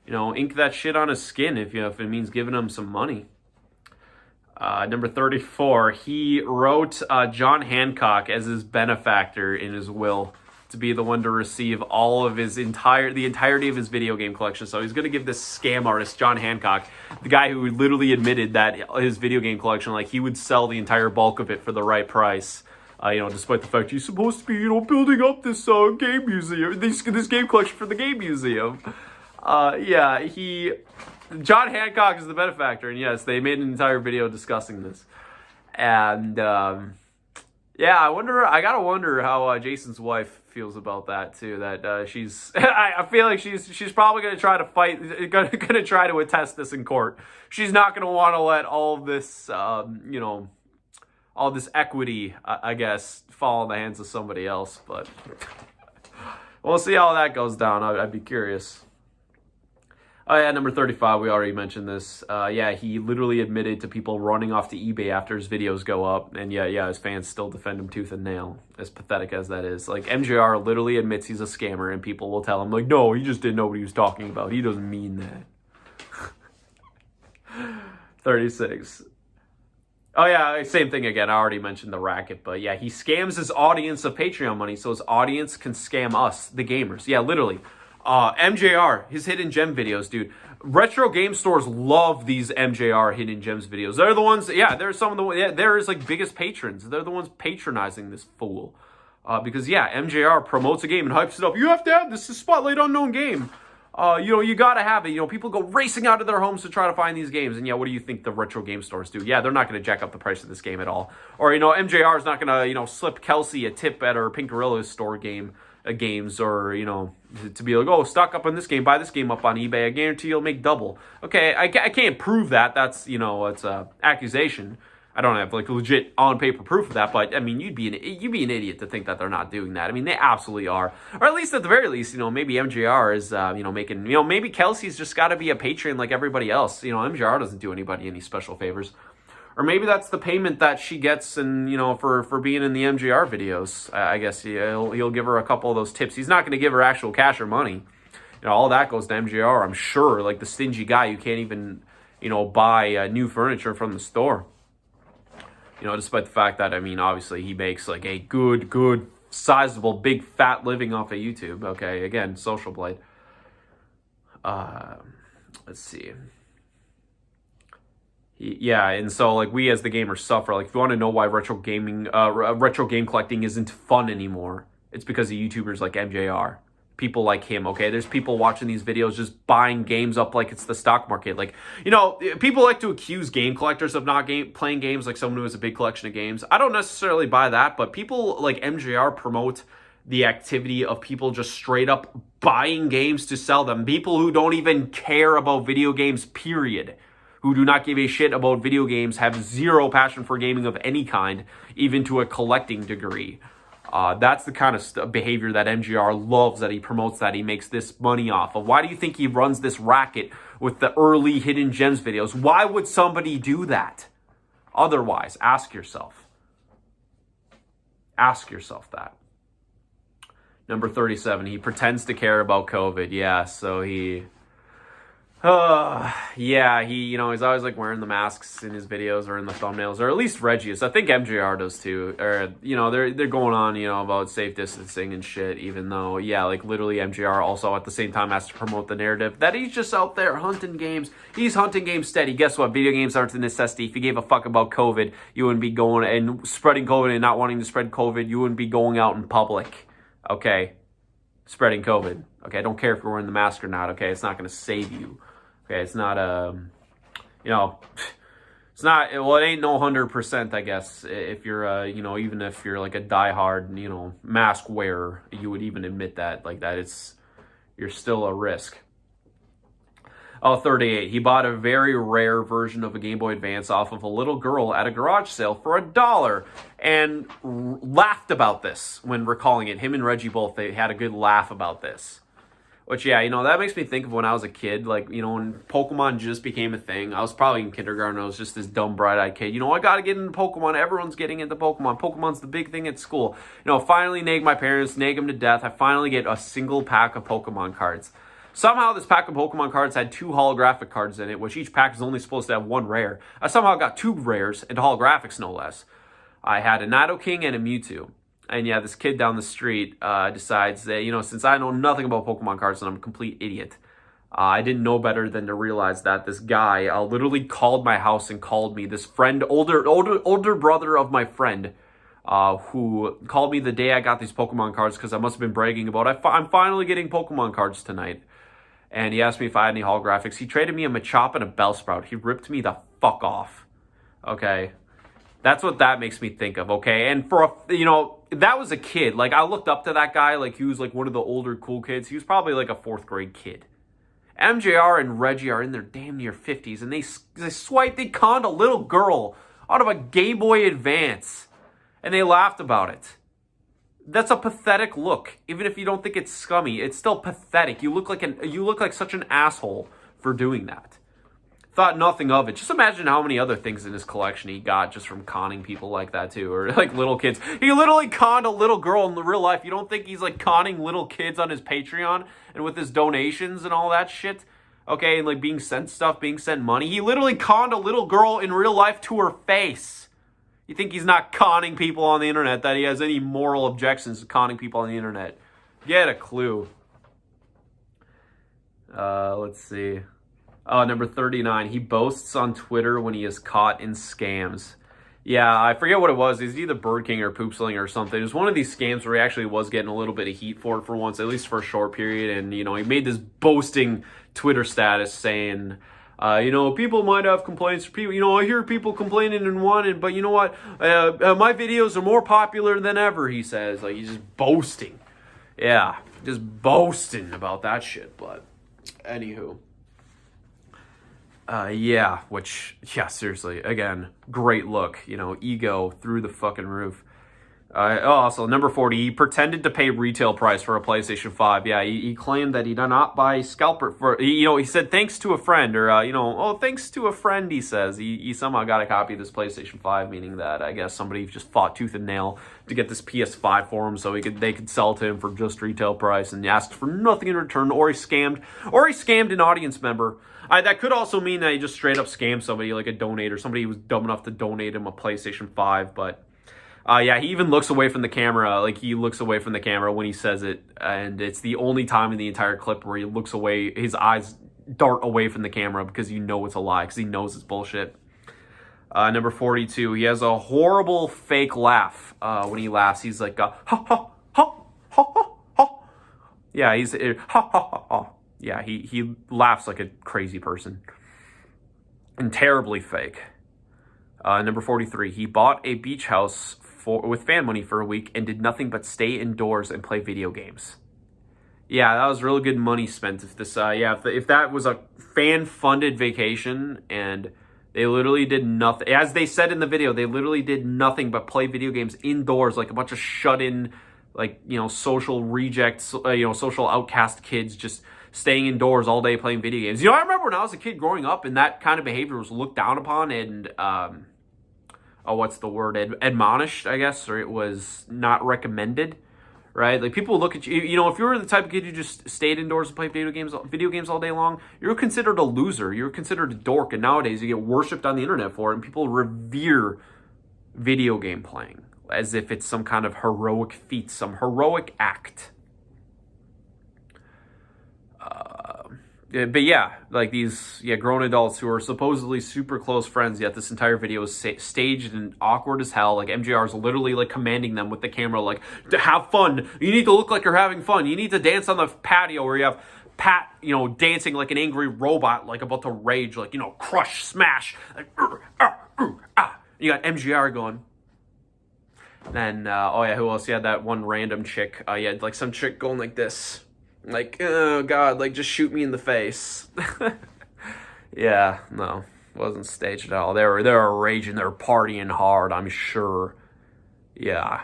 you know, ink that shit on his skin if it means giving him some money. Number 34, he wrote John Hancock as his benefactor in his will to be the one to receive all of the entirety of his video game collection. So he's going to give this scam artist, John Hancock, the guy who literally admitted that his video game collection, like, he would sell the entire bulk of it for the right price. You know, despite the fact he's supposed to be, you know, building up this game museum, this game collection for the game museum. Yeah, John Hancock is the benefactor, and yes, they made an entire video discussing this. And yeah, I gotta wonder how Jason's wife feels about that too. That she's, I feel like she's probably gonna try to fight, gonna try to attest this in court. She's not gonna want to let all of this, you know, all this equity, I guess, fall in the hands of somebody else. But we'll see how that goes down. I'd be curious. Oh yeah, number 35, we already mentioned this. Yeah, he literally admitted to people running off to eBay after his videos go up. And yeah, his fans still defend him tooth and nail, as pathetic as that is. Like, MJR literally admits he's a scammer, and people will tell him, like, no, he just didn't know what he was talking about. He doesn't mean that. 36. Oh yeah, same thing again. I already mentioned the racket, but yeah, he scams his audience of Patreon money so his audience can scam us, the gamers. Yeah, literally. MJR, his hidden gem videos, dude. Retro game stores love these MJR hidden gems videos. They're the ones, yeah, they're some of the, they're his like biggest patrons. They're the ones patronizing this fool. Because yeah, MJR promotes a game and hypes it up. You have to have this Spotlight Unknown game. You know, you gotta have it. You know, people go racing out of their homes to try to find these games. And yeah, what do you think the retro game stores do? Yeah, they're not gonna jack up the price of this game at all. Or, you know, MJR is not gonna, you know, slip Kelsey a tip at her Pink Gorilla's store games, or, you know, to be like, oh, stock up on this game, buy this game up on eBay. I guarantee you'll make double. Okay, I can't prove that. That's, you know, it's a accusation. I don't have like legit on paper proof of that, but I mean, you'd be an idiot to think that they're not doing that. I mean, they absolutely are, or at least at the very least, you know, maybe MJR is, you know, making, you know, maybe Kelsey's just got to be a patron like everybody else. You know, MJR doesn't do anybody any special favors, or maybe that's the payment that she gets, and you know, for being in the MJR videos. I guess he'll give her a couple of those tips. He's not going to give her actual cash or money. You know, all that goes to MJR, I'm sure. Like the stingy guy who can't even, you know, buy new furniture from the store. You know, despite the fact that, I mean, obviously he makes like a good, sizable, big, fat living off of YouTube. Okay, again, Social Blade. Let's see. Yeah, and so like we as the gamers suffer. Like if you want to know why retro game collecting isn't fun anymore, it's because of YouTubers like MJR. People like him, okay? There's people watching these videos just buying games up like it's the stock market. Like, you know, people like to accuse game collectors of not playing games, like someone who has a big collection of games. I don't necessarily buy that, but people like MJR promote the activity of people just straight up buying games to sell them. People who don't even care about video games, period. Who do not give a shit about video games, have zero passion for gaming of any kind, even to a collecting degree. That's the kind of behavior that MJR loves, that he promotes, that he makes this money off of. Why do you think he runs this racket with the early hidden gems videos? Why would somebody do that? Otherwise, ask yourself. Ask yourself that. Number 37, he pretends to care about COVID. Yeah, so he... yeah, you know, he's always like wearing the masks in his videos or in the thumbnails, or at least Reggie is. I think MJR does too. Or, you know, they're going on, you know, about safe distancing and shit, even though, yeah, like literally MJR also at the same time has to promote the narrative that he's just out there hunting games. He's hunting games steady. Guess what? Video games aren't a necessity. If you gave a fuck about COVID, you wouldn't be going and spreading COVID and not wanting to spread COVID. You wouldn't be going out in public. Okay? Spreading COVID. Okay? I don't care if you're wearing the mask or not. Okay? It's not going to save you. Okay, it's not you know, it's not, well, it ain't no 100%, I guess. If you're, you know, even if you're like a diehard, you know, mask wearer, you would even admit that, like that you're still a risk. Oh, 38. He bought a very rare version of a Game Boy Advance off of a little girl at a garage sale for $1 and laughed about this when recalling it. Him and Reggie both, they had a good laugh about this. Which, yeah, you know, that makes me think of when I was a kid. Like, you know, when Pokemon just became a thing. I was probably in kindergarten. I was just this dumb, bright-eyed kid. You know, I got to get into Pokemon. Everyone's getting into Pokemon. Pokemon's the big thing at school. You know, finally nag my parents, nag them to death. I finally get a single pack of Pokemon cards. Somehow this pack of Pokemon cards had 2 holographic cards in it, which each pack is only supposed to have 1 rare. I somehow got 2 rares, and holographics no less. I had a Nidoking and a Mewtwo. And yeah, this kid down the street decides that, you know, since I know nothing about Pokemon cards and I'm a complete idiot, I didn't know better than to realize that this guy literally called my house and called me, this friend, older brother of my friend, who called me the day I got these Pokemon cards because I must have been bragging about, I'm finally getting Pokemon cards tonight. And he asked me if I had any holographics. He traded me a Machop and a Bellsprout. He ripped me the fuck off. Okay. That's what that makes me think of, okay? And for, you know, that was a kid. Like, I looked up to that guy like he was like one of the older cool kids. He was probably like a 4th grade kid. MJR and Reggie are in their damn near 50s, and they conned a little girl out of a Game Boy Advance. And they laughed about it. That's a pathetic look. Even if you don't think it's scummy, it's still pathetic. You look like such an asshole for doing that. Thought nothing of it. Just imagine how many other things in his collection he got just from conning people like that too, or like little kids. He literally conned a little girl in the real life. You don't think he's like conning little kids on his Patreon and with his donations and all that shit? Okay, and like being sent stuff, being sent money. He literally conned a little girl in real life to her face. You think he's not conning people on the internet, that he has any moral objections to conning people on the internet? Get a clue. Let's see. Number 39. He boasts on Twitter when he is caught in scams. Yeah, I forget what it was. It was either Bird King or Poop Sling or something. It was one of these scams where he actually was getting a little bit of heat for it for once, at least for a short period. And, you know, he made this boasting Twitter status saying, you know, people might have complaints. People, you know, I hear people complaining and wanting, but you know what? My videos are more popular than ever, he says. Like, he's just boasting. Yeah, just boasting about that shit. But, anywho. Yeah, seriously, again, great look, you know, ego through the fucking roof. Also, number 40, he pretended to pay retail price for a PlayStation 5. Yeah, he claimed that he did not buy scalper for, you know, he said thanks to a friend, or, you know, oh, thanks to a friend, he says. He somehow got a copy of this PlayStation 5, meaning that I guess somebody just fought tooth and nail to get this PS5 for him so they could sell to him for just retail price and asked for nothing in return, or he scammed an audience member. That could also mean that he just straight up scammed somebody, like a donator, somebody who was dumb enough to donate him a PlayStation 5, but... yeah, he even looks away from the camera. Like, he looks away from the camera when he says it. And it's the only time in the entire clip where he looks away. His eyes dart away from the camera because you know it's a lie. Because he knows it's bullshit. Number 42. He has a horrible fake laugh. When he laughs, he's like, ha, ha, ha, ha, ha, ha. Yeah, he's, ha, ha, ha, ha. Yeah, he laughs like a crazy person. And terribly fake. Number 43. He bought a beach house with fan money for a week and did nothing but stay indoors and play video games. Yeah, that was really good money spent. If this, if that was a fan-funded vacation and they literally did nothing, as they said in the video, they literally did nothing but play video games indoors, like a bunch of shut-in, like, you know, social rejects, you know, social outcast kids just staying indoors all day playing video games. You know, I remember when I was a kid growing up and that kind of behavior was looked down upon and, what's the word? Admonished, I guess, or it was not recommended, right? Like, people look at you, you know, if you were the type of kid who just stayed indoors and played video games all day long, you're considered a loser. You're considered a dork. And nowadays you get worshipped on the internet for it, and people revere video game playing as if it's some kind of heroic feat, some heroic act. But yeah, like these grown adults who are supposedly super close friends, yet this entire video is staged and awkward as hell. Like, MJR is literally like commanding them with the camera, like, to have fun. You need to look like you're having fun. You need to dance on the patio where you have dancing like an angry robot, like about to rage, like, crush, smash, like, You got MGR going. Then, who else? You had that one random chick. You had, like, some chick going like this. Like, oh, God, like, just shoot me in the face. Yeah, no, wasn't staged at all. They were raging, they were partying hard, I'm sure. Yeah.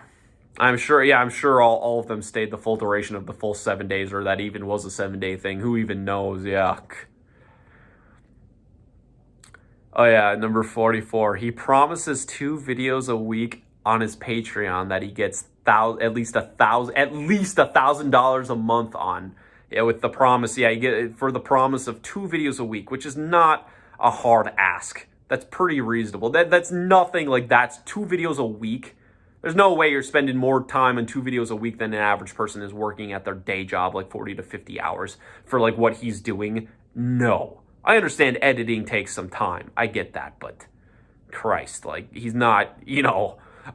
I'm sure all of them stayed the full duration of the full 7 days, or that even was a 7-day thing. Who even knows? Yuck. Oh yeah, number 44. He promises 2 videos a week on his Patreon that he gets at least $1,000 a month on. Yeah, with the promise, you get for the promise of 2 videos a week, which is not a hard ask. That's pretty reasonable. That's nothing like that's 2 videos a week. There's no way you're spending more time on 2 videos a week than an average person is working at their day job, like 40 to 50 hours for like what he's doing. No. I understand editing takes some time. I get that, but Christ, like he's not,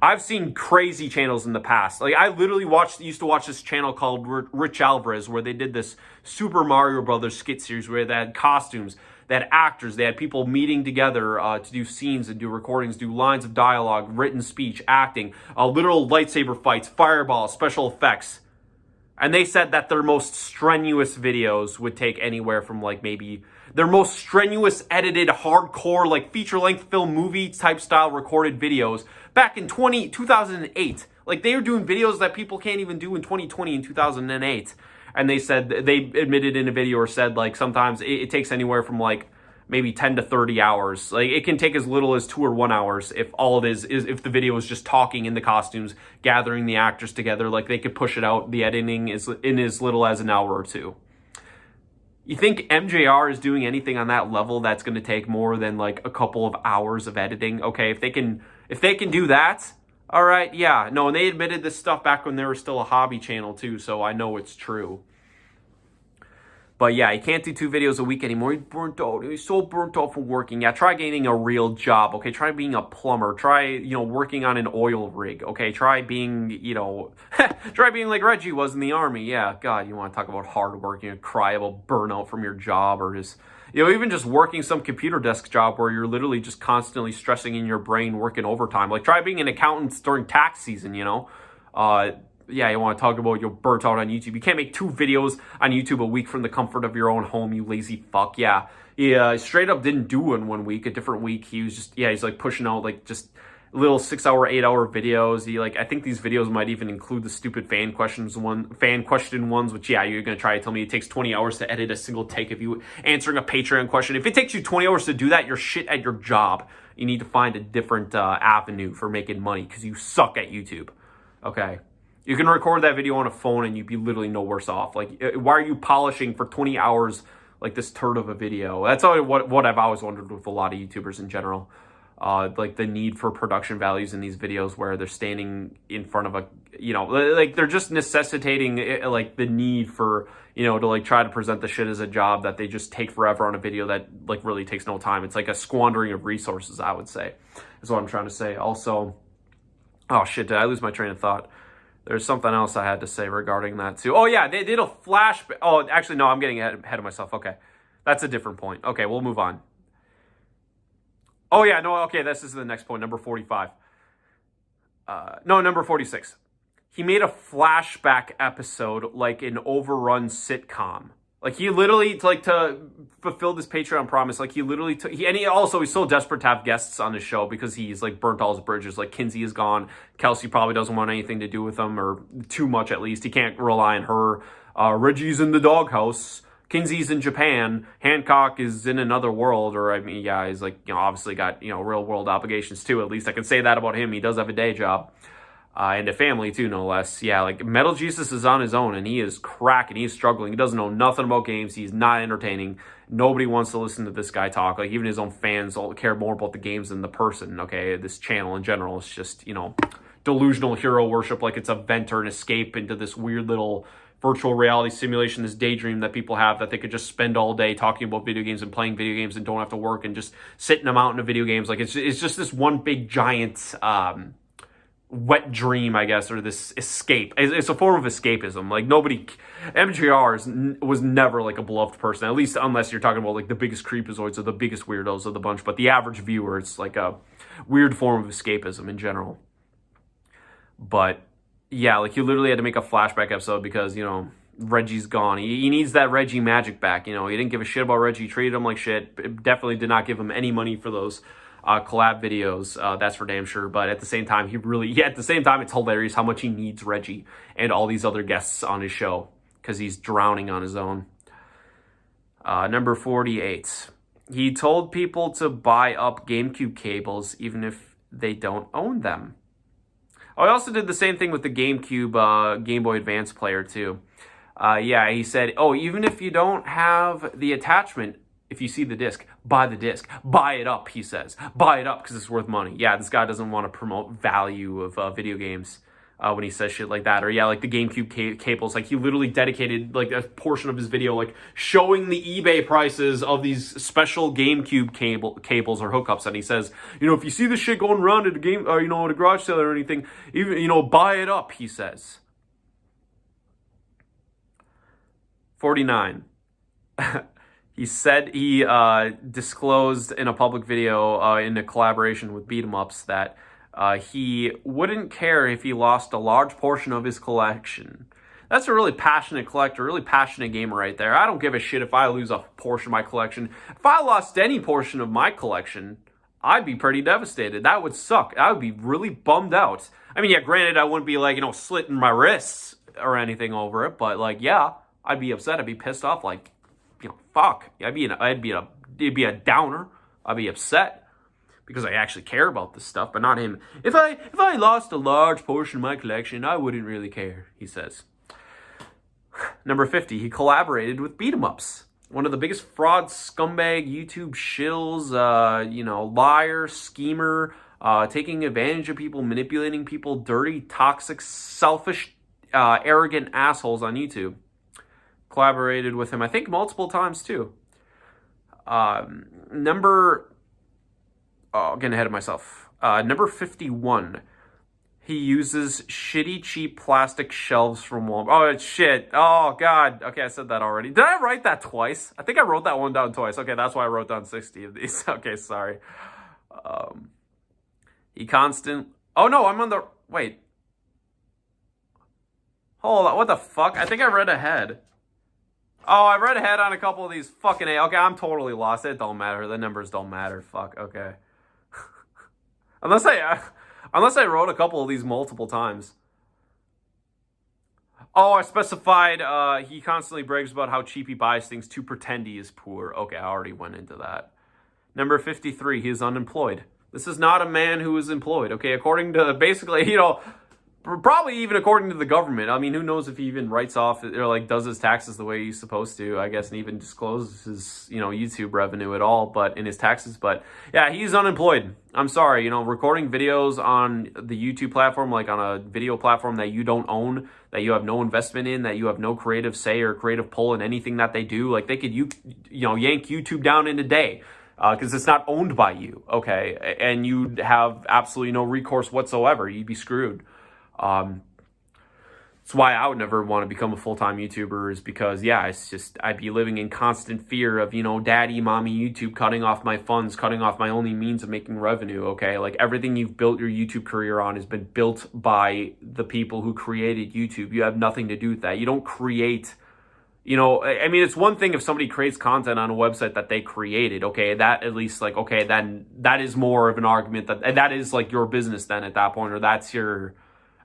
I've seen crazy channels in the past. Like I literally used to watch this channel called Rich Alvarez, where they did this Super Mario Brothers skit series where they had costumes, they had actors, they had people meeting together to do scenes and do recordings, do lines of dialogue, written speech, acting, literal lightsaber fights, fireballs, special effects. And they said that their most strenuous videos would take anywhere from like maybe their most strenuous edited hardcore like feature-length film movie type style recorded videos back in 2008. Like they were doing videos that people can't even do in 2020 and 2008. And they said, they admitted in a video or said like sometimes it takes anywhere from like maybe 10 to 30 hours. Like it can take as little as 2 or 1 hours if all it is if the video is just talking in the costumes, gathering the actors together. Like they could push it out. The editing is in as little as an hour or 2. You think MJR is doing anything on that level that's going to take more than like a couple of hours of editing? Okay, if they can do that, all right, yeah. No, and they admitted this stuff back when they were still a hobby channel too, so I know it's true. But yeah, he can't do 2 videos a week anymore. He's burnt out. He's so burnt out from working. Yeah, try getting a real job, okay? Try being a plumber. Try, working on an oil rig, okay? Try being, try being like Reggie was in the army. Yeah, God, you want to talk about hard work, cry about burnout from your job, or just, even just working some computer desk job where you're literally just constantly stressing in your brain, working overtime. Like, try being an accountant during tax season, Yeah, you want to talk about you're burnt out on YouTube. You can't make 2 videos on YouTube a week from the comfort of your own home, you lazy fuck. Yeah, straight up didn't do in 1 week. A different week, he was just, he's like pushing out like just little 6-hour, 8-hour videos. I think these videos might even include the stupid fan question ones, which you're gonna try to tell me it takes 20 hours to edit a single take of you answering a Patreon question. If it takes you 20 hours to do that, you're shit at your job. You need to find a different avenue for making money because you suck at YouTube. Okay. You can record that video on a phone and you'd be literally no worse off. Like, why are you polishing for 20 hours like this turd of a video? That's what I've always wondered with a lot of YouTubers in general. Like the need for production values in these videos where they're standing in front of a, like they're just necessitating like the need for, to like try to present the shit as a job that they just take forever on a video that like really takes no time. It's like a squandering of resources, I would say, is what I'm trying to say. Also, oh shit, did I lose my train of thought? There's something else I had to say regarding that too. Oh yeah, they did a flashback. Oh, actually, no, I'm getting ahead of myself. Okay, that's a different point. Okay, we'll move on. Oh yeah, no, okay, this is the next point, number 45. No, number 46. He made a flashback episode like an overrun sitcom. Like he literally, to fulfill this Patreon promise, like he literally took, he's so desperate to have guests on his show because he's like burnt all his bridges. Like Kinsey is gone. Kelsey probably doesn't want anything to do with him, or too much at least. He can't rely on her. Reggie's in the doghouse. Kinsey's in Japan. Hancock is in another world, or he's like, obviously got, real world obligations too. At least I can say that about him. He does have a day job. And a family too, no less. Yeah, like Metal Jesus is on his own and he is cracking. He's struggling. He doesn't know nothing about games. He's not entertaining. Nobody wants to listen to this guy talk. Like even his own fans all care more about the games than the person. Okay, this channel in general is just, delusional hero worship. Like it's a vent or an escape into this weird little virtual reality simulation, this daydream that people have that they could just spend all day talking about video games and playing video games and don't have to work and just sit in a mountain of video games. Like it's just this one big giant, wet dream, I guess, or this escape. It's a form of escapism. Like nobody, MJR was never like a beloved person, at least unless you're talking about like the biggest creepazoids or the biggest weirdos of the bunch. But the average viewer, it's like a weird form of escapism in general. But yeah, like you literally had to make a flashback episode because, you know, Reggie's gone. He needs that Reggie magic back. You know, he didn't give a shit about Reggie. He treated him like shit. Definitely did not give him any money for those collab videos. That's for damn sure. But at the same time, it's hilarious how much he needs Reggie and all these other guests on his show because he's drowning on his own. Number 48. He told people to buy up GameCube cables even if they don't own them. Oh, he also did the same thing with the GameCube Game Boy Advance player too. Yeah, he said, oh, even if you don't have the attachment, if you see the disc, buy the disc. Buy it up, he says. Buy it up because it's worth money. Yeah, this guy doesn't want to promote value of video games when he says shit like that. Or yeah, like the GameCube cables. Like he literally dedicated like a portion of his video like showing the eBay prices of these special GameCube cables or hookups. And he says, you know, if you see this shit going around at a game, or, you know, at a garage sale or anything, even, you know, buy it up, he says. 49. He said he disclosed in a public video in a collaboration with Beat 'em Ups that he wouldn't care if he lost a large portion of his collection. That's a really passionate collector, really passionate gamer right there. I don't give a shit if I lose a portion of my collection. If I lost any portion of my collection, I'd be pretty devastated. That would suck. I would be really bummed out. I mean, yeah, granted, I wouldn't be like, you know, slitting my wrists or anything over it, but like, yeah, I'd be upset. I'd be pissed off. Like, you know, fuck. It'd be a downer. I'd be upset because I actually care about this stuff, but not him. If I lost a large portion of my collection, I wouldn't really care, he says. Number 50, he collaborated with Beat 'em Ups. One of the biggest fraud, scumbag, YouTube shills, you know, liar, schemer, taking advantage of people, manipulating people, dirty, toxic, selfish, arrogant assholes on YouTube. Collaborated with him, I think, multiple times too. Getting ahead of myself. Number 51. He uses shitty, cheap plastic shelves from Walmart. Oh, shit. Oh, God. Okay, I said that already. Did I write that twice? I think I wrote that one down twice. Okay, that's why I wrote down 60 of these. Okay, sorry. Oh, no, I'm on the... Wait. Hold on. What the fuck? I think I read ahead. Oh, I read ahead on a couple of these fucking... Okay, I'm totally lost. It don't matter. The numbers don't matter. Fuck. Okay. Unless I wrote a couple of these multiple times. Oh, I specified he constantly brags about how cheap he buys things to pretend he is poor. Okay, I already went into that. Number 53, he is unemployed. This is not a man who is employed. Okay, according to basically, you know... Probably even according to the government. I mean, who knows if he even writes off or like does his taxes the way he's supposed to, I guess, and even discloses his, you know, YouTube revenue at all, but in his taxes. But yeah, he's unemployed. I'm sorry, you know, recording videos on the YouTube platform, like on a video platform that you don't own, that you have no investment in, that you have no creative say or creative pull in anything that they do. Like they could, you know, yank YouTube down in a day. Because it's not owned by you, okay? And you'd have absolutely no recourse whatsoever. You'd be screwed. That's why I would never want to become a full-time YouTuber, is because, yeah, it's just, I'd be living in constant fear of, you know, daddy, mommy, YouTube cutting off my funds, cutting off my only means of making revenue, okay? Like, everything you've built your YouTube career on has been built by the people who created YouTube. You have nothing to do with that. You don't create, you know, I mean, it's one thing if somebody creates content on a website that they created, okay? That at least, like, okay, then that is more of an argument that is, like, your business then at that point, or that's your...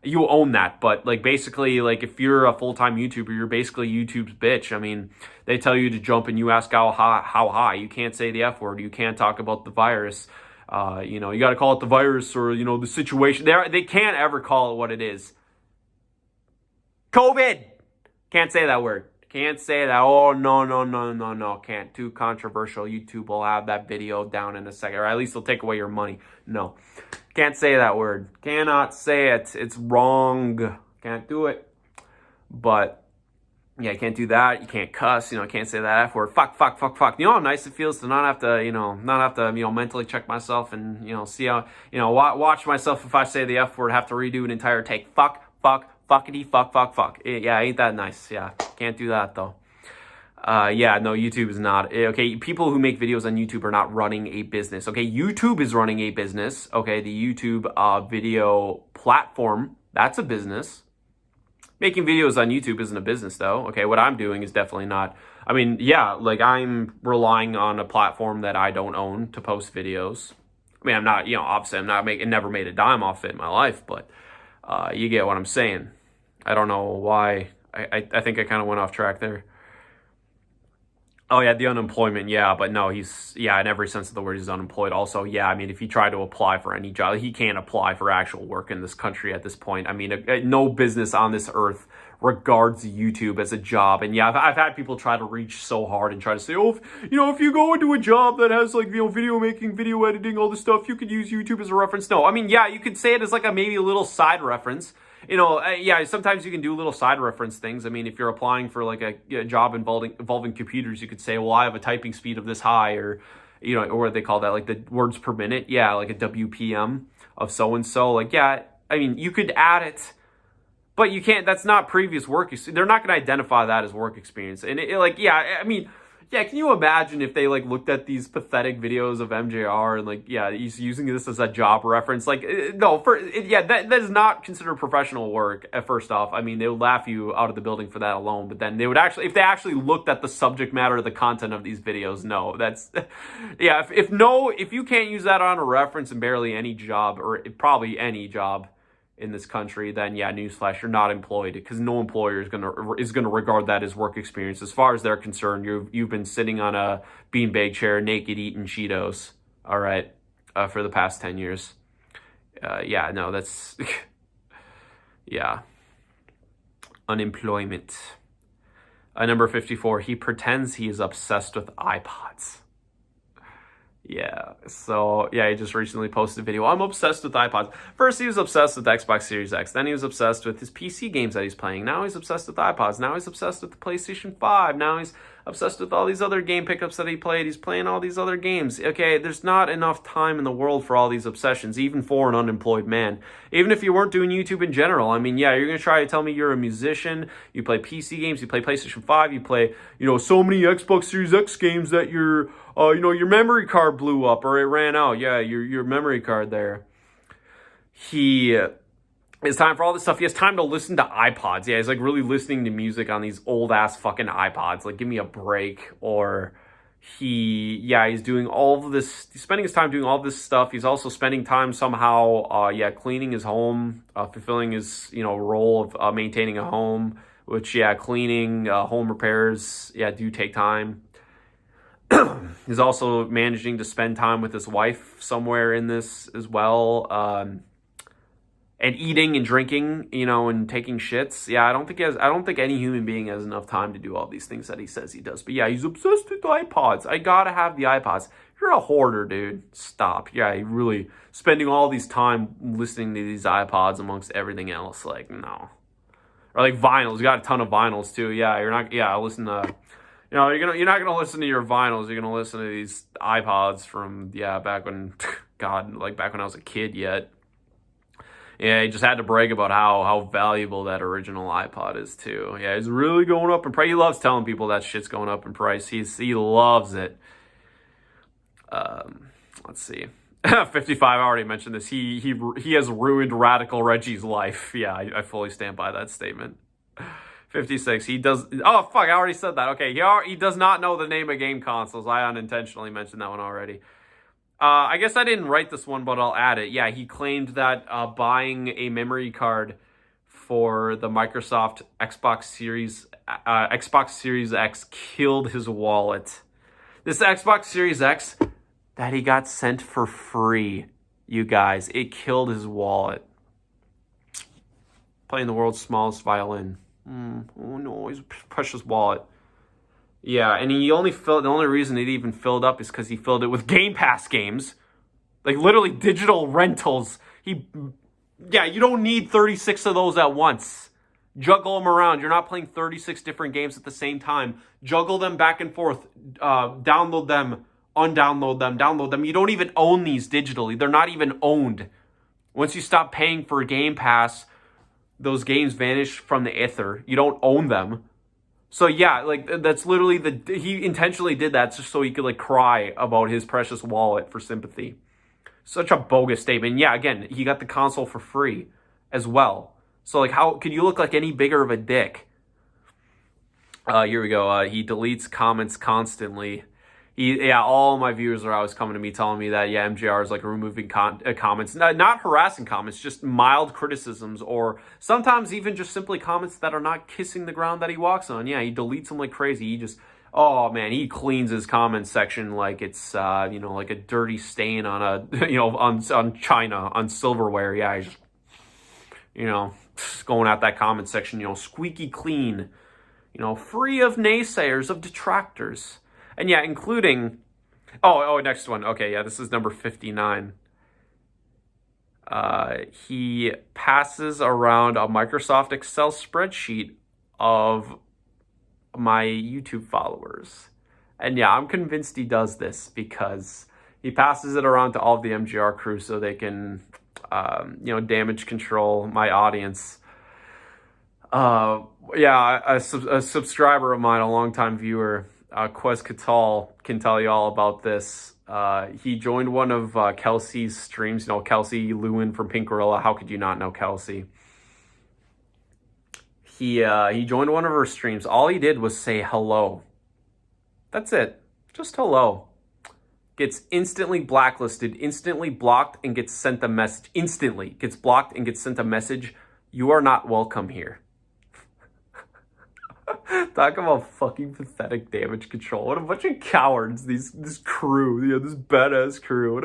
You own that, but like basically, like if you're a full-time YouTuber, you're basically YouTube's bitch. I mean, they tell you to jump and you ask how high. You can't say the F word. You can't talk about the virus. You know, you got to call it the virus or, you know, the situation. They can't ever call it what it is. COVID. Can't say that word. Can't say that. Oh, no. Can't. Too controversial. YouTube will have that video down in a second, or at least they'll take away your money. No. Can't say that word. Cannot say it. It's wrong. Can't do it. But Yeah, you can't do that. You can't cuss. You can't say that F word. Fuck, fuck, fuck, fuck. You know how nice it feels to not have to, mentally check myself and, see how, watch myself if I say the F word, have to redo an entire take. Fuck, fuck, fuckity, fuck, fuck, fuck. Yeah, ain't that nice. Yeah, can't do that though. Yeah, no, YouTube is not. Okay, people who make videos on YouTube are not running a business. Okay, YouTube is running a business. Okay, the YouTube video platform, that's a business. Making videos on YouTube isn't a business, though. Okay, what I'm doing is definitely not. I mean, yeah, like I'm relying on a platform that I don't own to post videos. I mean, I'm not, obviously I'm not never made a dime off it in my life, but you get what I'm saying. I don't know why. I think I kind of went off track there. Oh, yeah, the unemployment, yeah, but no, he's, in every sense of the word, he's unemployed. Also, yeah, I mean, if he tried to apply for any job, he can't apply for actual work in this country at this point. I mean, no business on this earth regards YouTube as a job. And yeah, I've had people try to reach so hard and try to say, oh, if you go into a job that has like, video making, video editing, all this stuff, you could use YouTube as a reference. No, I mean, yeah, you could say it as like maybe a little side reference. Yeah, sometimes you can do little side reference things. I mean, if you're applying for like a job involving computers, you could say, well, I have a typing speed of this high, or, or what they call that, like the words per minute. Yeah, like a WPM of so-and-so. Like, yeah, I mean, you could add it, but you can't, that's not previous work. They're not going to identify that as work experience. And I mean, yeah, can you imagine if they like looked at these pathetic videos of MJR and like, yeah, he's using this as a job reference? Like, no, that is not considered professional work. First off, I mean, they would laugh you out of the building for that alone. But then they would actually, if they actually looked at the subject matter, the content of these videos, no, that's, yeah. If you can't use that on a reference in barely any job, or probably any job in this country, then yeah, newsflash, you're not employed, because no employer is gonna regard that as work experience. As far as they're concerned, you've been sitting on a beanbag chair naked eating Cheetos, all right, for the past 10 years. Yeah, no, that's yeah, unemployment. Number 54, he pretends he is obsessed with iPods. Yeah, so, yeah, he just recently posted a video. I'm obsessed with iPods. First, he was obsessed with Xbox Series X. Then he was obsessed with his PC games that he's playing. Now he's obsessed with iPods. Now he's obsessed with the PlayStation 5. Now he's obsessed with all these other game pickups that he played. He's playing all these other games. Okay, there's not enough time in the world for all these obsessions, even for an unemployed man. Even if you weren't doing YouTube in general. I mean, yeah, you're going to try to tell me you're a musician, you play PC games, you play PlayStation 5, you play, so many Xbox Series X games that your memory card blew up or it ran out. Yeah, your memory card there. It's time for all this stuff. He has time to listen to iPods. Yeah, he's like really listening to music on these old ass fucking iPods. Like, give me a break. Or he's doing all of this. He's spending his time doing all this stuff. He's also spending time somehow, cleaning his home, fulfilling his, role of maintaining a home, which, cleaning, home repairs, do take time. He's also managing to spend time with his wife somewhere in this as well. And eating and drinking, and taking shits. Yeah, I don't think any human being has enough time to do all these things that he says he does. But yeah, he's obsessed with iPods. I gotta have the iPods. You're a hoarder, dude. Stop. Yeah, you really spending all these time listening to these iPods amongst everything else. Like, no. Or like vinyls. You got a ton of vinyls too. Yeah, you're not. Yeah, listen to. You're not gonna listen to your vinyls. You're gonna listen to these iPods from back when, back when I was a kid yet. Yeah, he just had to brag about how valuable that original iPod is too. Yeah, he's really going up in price. He loves telling people that shit's going up in price. He loves it. Let's see. 55, I already mentioned this. He has ruined Radical Reggie's life. Yeah, I fully stand by that statement. 56, he does... Oh, fuck, I already said that. Okay, he does not know the name of game consoles. I unintentionally mentioned that one already. I guess I didn't write this one, but I'll add it. Yeah, he claimed that buying a memory card for the Microsoft Xbox Series X killed his wallet. This Xbox Series X that he got sent for free, you guys, it killed his wallet. Playing the world's smallest violin. Oh no, his precious wallet. Yeah, and the only reason it even filled up is because he filled it with Game Pass games. Like, literally digital rentals. You don't need 36 of those at once. Juggle them around. You're not playing 36 different games at the same time. Juggle them back and forth. Download them, undownload them, download them. You don't even own these digitally. They're not even owned. Once you stop paying for Game Pass, those games vanish from the ether. You don't own them. So yeah, like that's literally he intentionally did that just so he could like cry about his precious wallet for sympathy. Such a bogus statement. Yeah, again, he got the console for free as well. So like how could you look like any bigger of a dick? Here we go. He deletes comments constantly. All my viewers are always coming to me telling me that, yeah, MJR is like removing comments, not harassing comments, just mild criticisms, or sometimes even just simply comments that are not kissing the ground that he walks on. Yeah, he deletes them like crazy. He just, oh man, he cleans his comment section like it's, like a dirty stain on on china, on silverware. Yeah, he's just, going at that comment section, squeaky clean, free of naysayers, of detractors. And yeah, including, next one. Okay, yeah, this is number 59. He passes around a Microsoft Excel spreadsheet of my YouTube followers. And yeah, I'm convinced he does this because he passes it around to all of the MGR crew so they can, damage control my audience. A subscriber of mine, a longtime viewer, Quez Catal, can tell you all about this. He joined one of Kelsey's streams. Kelsey Lewin from Pink Gorilla. How could you not know Kelsey? He joined one of her streams. All he did was say hello. That's it. Just hello. Gets instantly blacklisted, instantly blocked, and gets sent a message. Instantly gets blocked and gets sent a message. You are not welcome here. Talk about fucking pathetic damage control. What a bunch of cowards, this crew, this badass crew.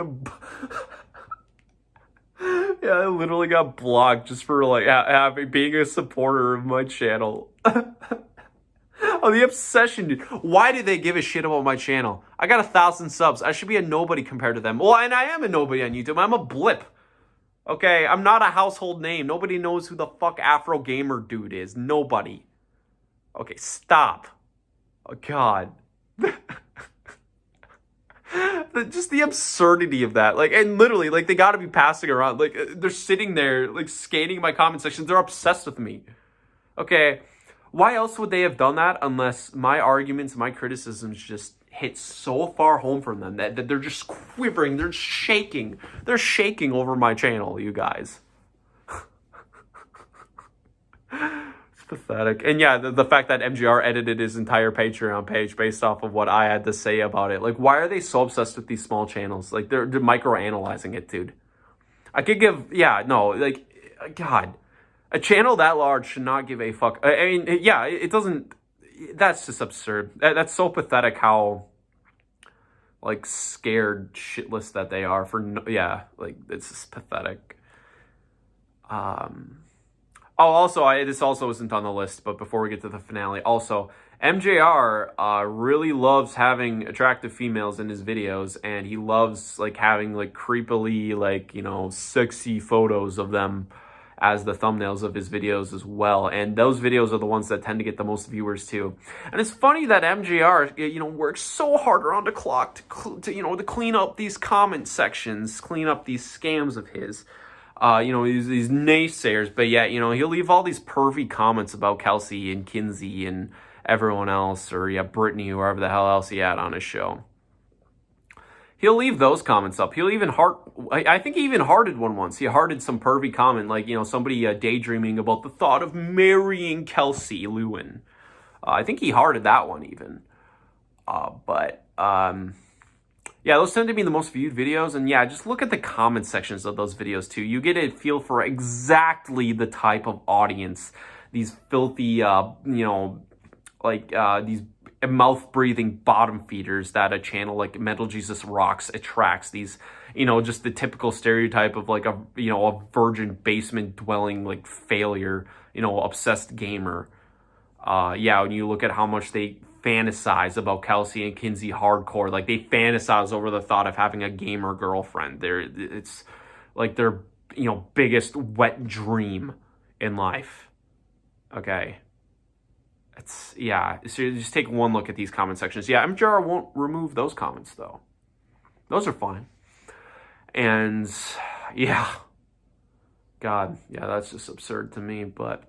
I literally got blocked just for like being a supporter of my channel. Oh, the obsession, dude. Why do they give a shit about my channel? I got 1,000 subs. I should be a nobody compared to them. Well, and I am a nobody on YouTube. I'm a blip. Okay, I'm not a household name. Nobody knows who the fuck Afrogamerdude is. Nobody. Okay, stop. Oh, God. Just the absurdity of that. And literally, they gotta be passing around. They're sitting there, scanning my comment sections. They're obsessed with me. Okay, why else would they have done that unless my arguments, my criticisms just hit so far home from them that they're just quivering, they're shaking. They're shaking over my channel, you guys. Pathetic. And yeah, the fact that MGR edited his entire Patreon page based off of what I had to say about it. Why are they so obsessed with these small channels? They're micro-analyzing it, dude. I could give, God. A channel that large should not give a fuck. I mean, yeah, it doesn't, that's just absurd. That's so pathetic how, scared shitless that they are for, it's just pathetic. This also isn't on the list, but before we get to the finale, also, MJR really loves having attractive females in his videos, and he loves, having, creepily, sexy photos of them as the thumbnails of his videos as well. And those videos are the ones that tend to get the most viewers, too. And it's funny that MJR, works so hard around the clock to clean up these comment sections, clean up these scams of his. These naysayers, but yet, he'll leave all these pervy comments about Kelsey and Kinsey and everyone else, or Brittany, whoever the hell else he had on his show. He'll leave those comments up. He'll even I think he even hearted one once. He hearted some pervy comment, somebody daydreaming about the thought of marrying Kelsey Lewin. I think he hearted that one even. Yeah, those tend to be the most viewed videos, and yeah, just look at the comment sections of those videos too. You get a feel for exactly the type of audience these filthy, these mouth-breathing bottom feeders that a channel like MetalJesusRocks attracts. These, just the typical stereotype of a virgin basement-dwelling failure, obsessed gamer. When you look at how much they fantasize about Kelsey and Kinsey hardcore, they fantasize over the thought of having a gamer girlfriend. It's their biggest wet dream in life. Okay. Yeah, so you just take one look at these comment sections. Yeah, MJR won't remove those comments, though. Those are fine. And, yeah. God, yeah, that's just absurd to me, but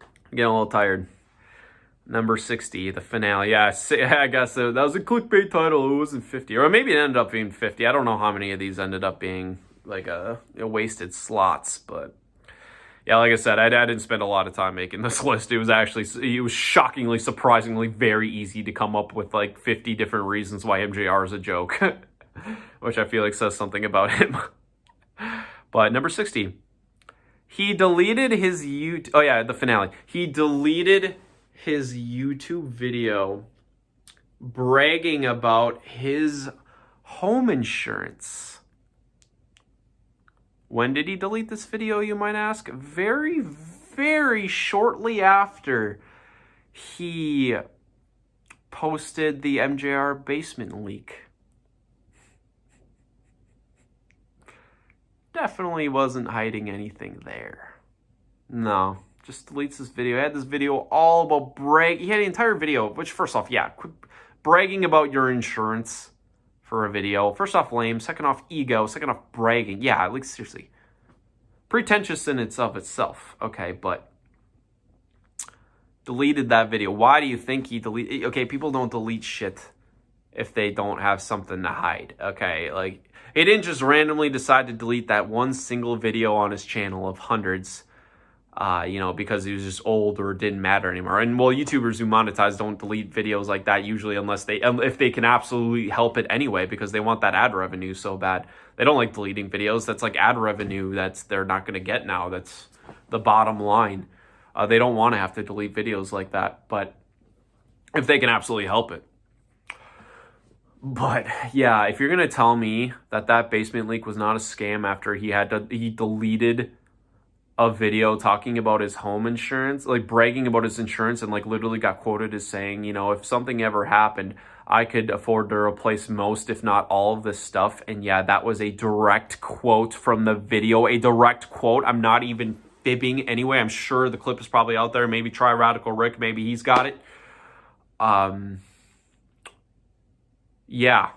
I'm getting a little tired. Number 60, the finale. Yeah, I guess that was a clickbait title. It wasn't 50. Or maybe it ended up being 50. I don't know how many of these ended up being, like, wasted slots, but... Yeah, like I said, I didn't spend a lot of time making this list. It was shockingly, surprisingly very easy to come up with like 50 different reasons why MJR is a joke, which I feel like says something about him. But number 60, he deleted his YouTube. Oh yeah, the finale. He deleted his YouTube video bragging about his home insurance. When did he delete this video, you might ask? Very, very shortly after he posted the MJR basement leak. Definitely wasn't hiding anything there. No, just deletes this video. He had this video all about He had an entire video, which first off, yeah, bragging about your insurance for a video. First off, lame. Second off, ego. Second off, bragging. Yeah, like seriously. Pretentious in itself. Okay, but deleted that video. Why do you think he deleted? Okay, people don't delete shit if they don't have something to hide. Okay, like he didn't just randomly decide to delete that one single video on his channel of hundreds. Because he was just old or it didn't matter anymore. And well, YouTubers who monetize don't delete videos like that usually if they can absolutely help it anyway, because they want that ad revenue so bad. They don't like deleting videos. That's like ad revenue they're not going to get now. That's the bottom line. They don't want to have to delete videos like that, but if they can absolutely help it. But yeah, if you're going to tell me that basement leak was not a scam after he deleted a video talking about his home insurance, like bragging about his insurance, and like literally got quoted as saying, if something ever happened, I could afford to replace most, if not all of this stuff. And yeah, that was a direct quote from the video, a direct quote. I'm not even fibbing anyway. I'm sure the clip is probably out there. Maybe try Radical Rick. Maybe he's got it. Yeah.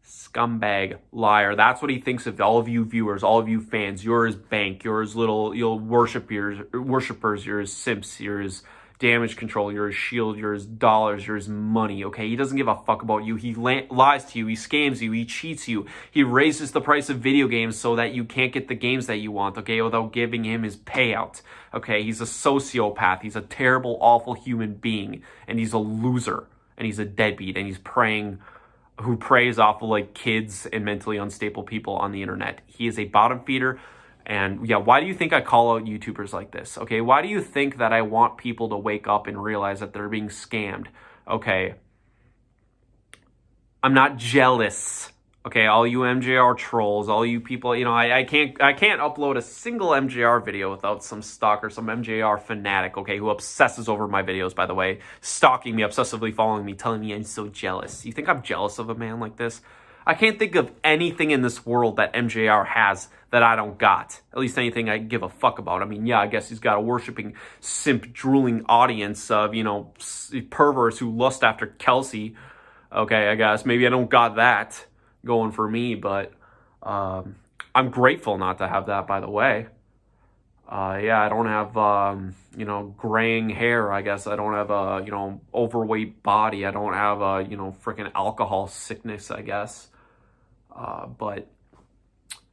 Scumbag, liar. That's what he thinks of all of you viewers, all of you fans. You're his bank. You're his worshippers. You're his simps. You're his damage control. You're his shield. You're his dollars. You're his money. Okay, he doesn't give a fuck about you. He lies to you. He scams you. He cheats you. He raises the price of video games so that you can't get the games that you want. Okay, without giving him his payout. Okay, he's a sociopath. He's a terrible, awful human being, and he's a loser, and he's a deadbeat, and he's who preys off of like kids and mentally unstable people on the internet. He is a bottom feeder. And yeah, why do you think I call out YouTubers like this? Okay, why do you think that I want people to wake up and realize that they're being scammed? Okay, I'm not jealous. Okay, all you MJR trolls, all you people, I can't upload a single MJR video without some stalker, some MJR fanatic, okay, who obsesses over my videos, by the way, stalking me, obsessively following me, telling me I'm so jealous. You think I'm jealous of a man like this? I can't think of anything in this world that MJR has that I don't got. At least anything I give a fuck about. I mean, yeah, I guess he's got a worshipping, simp, drooling audience of, perverts who lust after Kelsey. Okay, I guess. Maybe I don't got that going for me, but I'm grateful not to have that, by the way. Yeah, I don't have, graying hair, I guess. I don't have a, overweight body. I don't have a, freaking alcohol sickness, I guess. But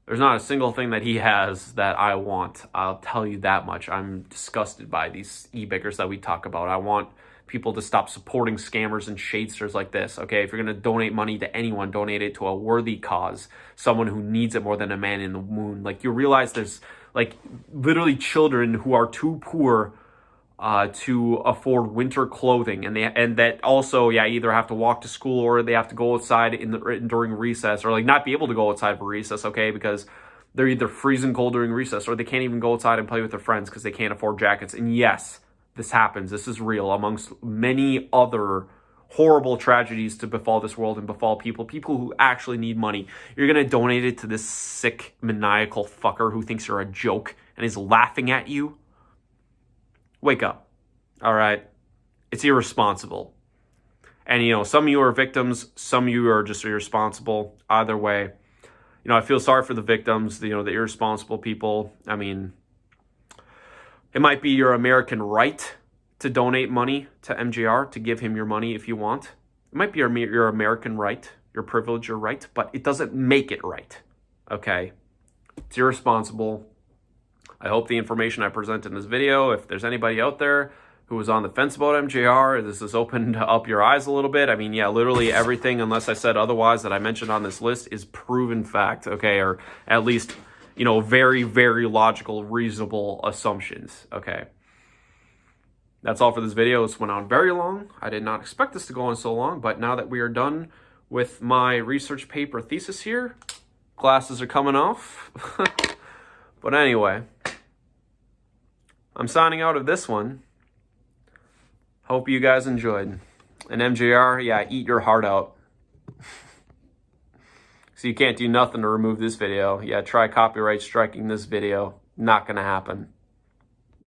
there's not a single thing that he has that I want. I'll tell you that much. I'm disgusted by these e-biggers that we talk about. I want people to stop supporting scammers and shadesters like this. Okay, if you're going to donate money to anyone, donate it to a worthy cause, someone who needs it more than a man in the moon. Like, you realize there's like literally children who are too poor to afford winter clothing, and that also, yeah, either have to walk to school or they have to go outside during recess, or like not be able to go outside for recess, okay, because they're either freezing cold during recess or they can't even go outside and play with their friends because they can't afford jackets. And yes, this happens. This is real, amongst many other horrible tragedies to befall this world and befall people who actually need money. You're going to donate it to this sick, maniacal fucker who thinks you're a joke and is laughing at you? Wake up. All right? It's irresponsible. And, you know, some of you are victims, some of you are just irresponsible. Either way, you know, I feel sorry for the victims, you know, the irresponsible people. I mean, it might be your American right to donate money to MJR, to give him your money if you want. It might be your American right, your privilege, your right, but it doesn't make it right, okay? It's irresponsible. I hope the information I present in this video, if there's anybody out there who was on the fence about MJR, this has opened up your eyes a little bit. I mean, yeah, literally everything, unless I said otherwise, that I mentioned on this list is proven fact, okay? Or at least, you know, very, very logical, reasonable assumptions, okay? That's all for this video. This went on very long. I did not expect this to go on so long, but now that we are done with my research paper thesis here, glasses are coming off. But anyway, I'm signing out of this one. Hope you guys enjoyed. And MJR, yeah, eat your heart out. So you can't do nothing to remove this video. Yeah, try copyright striking this video. Not gonna happen.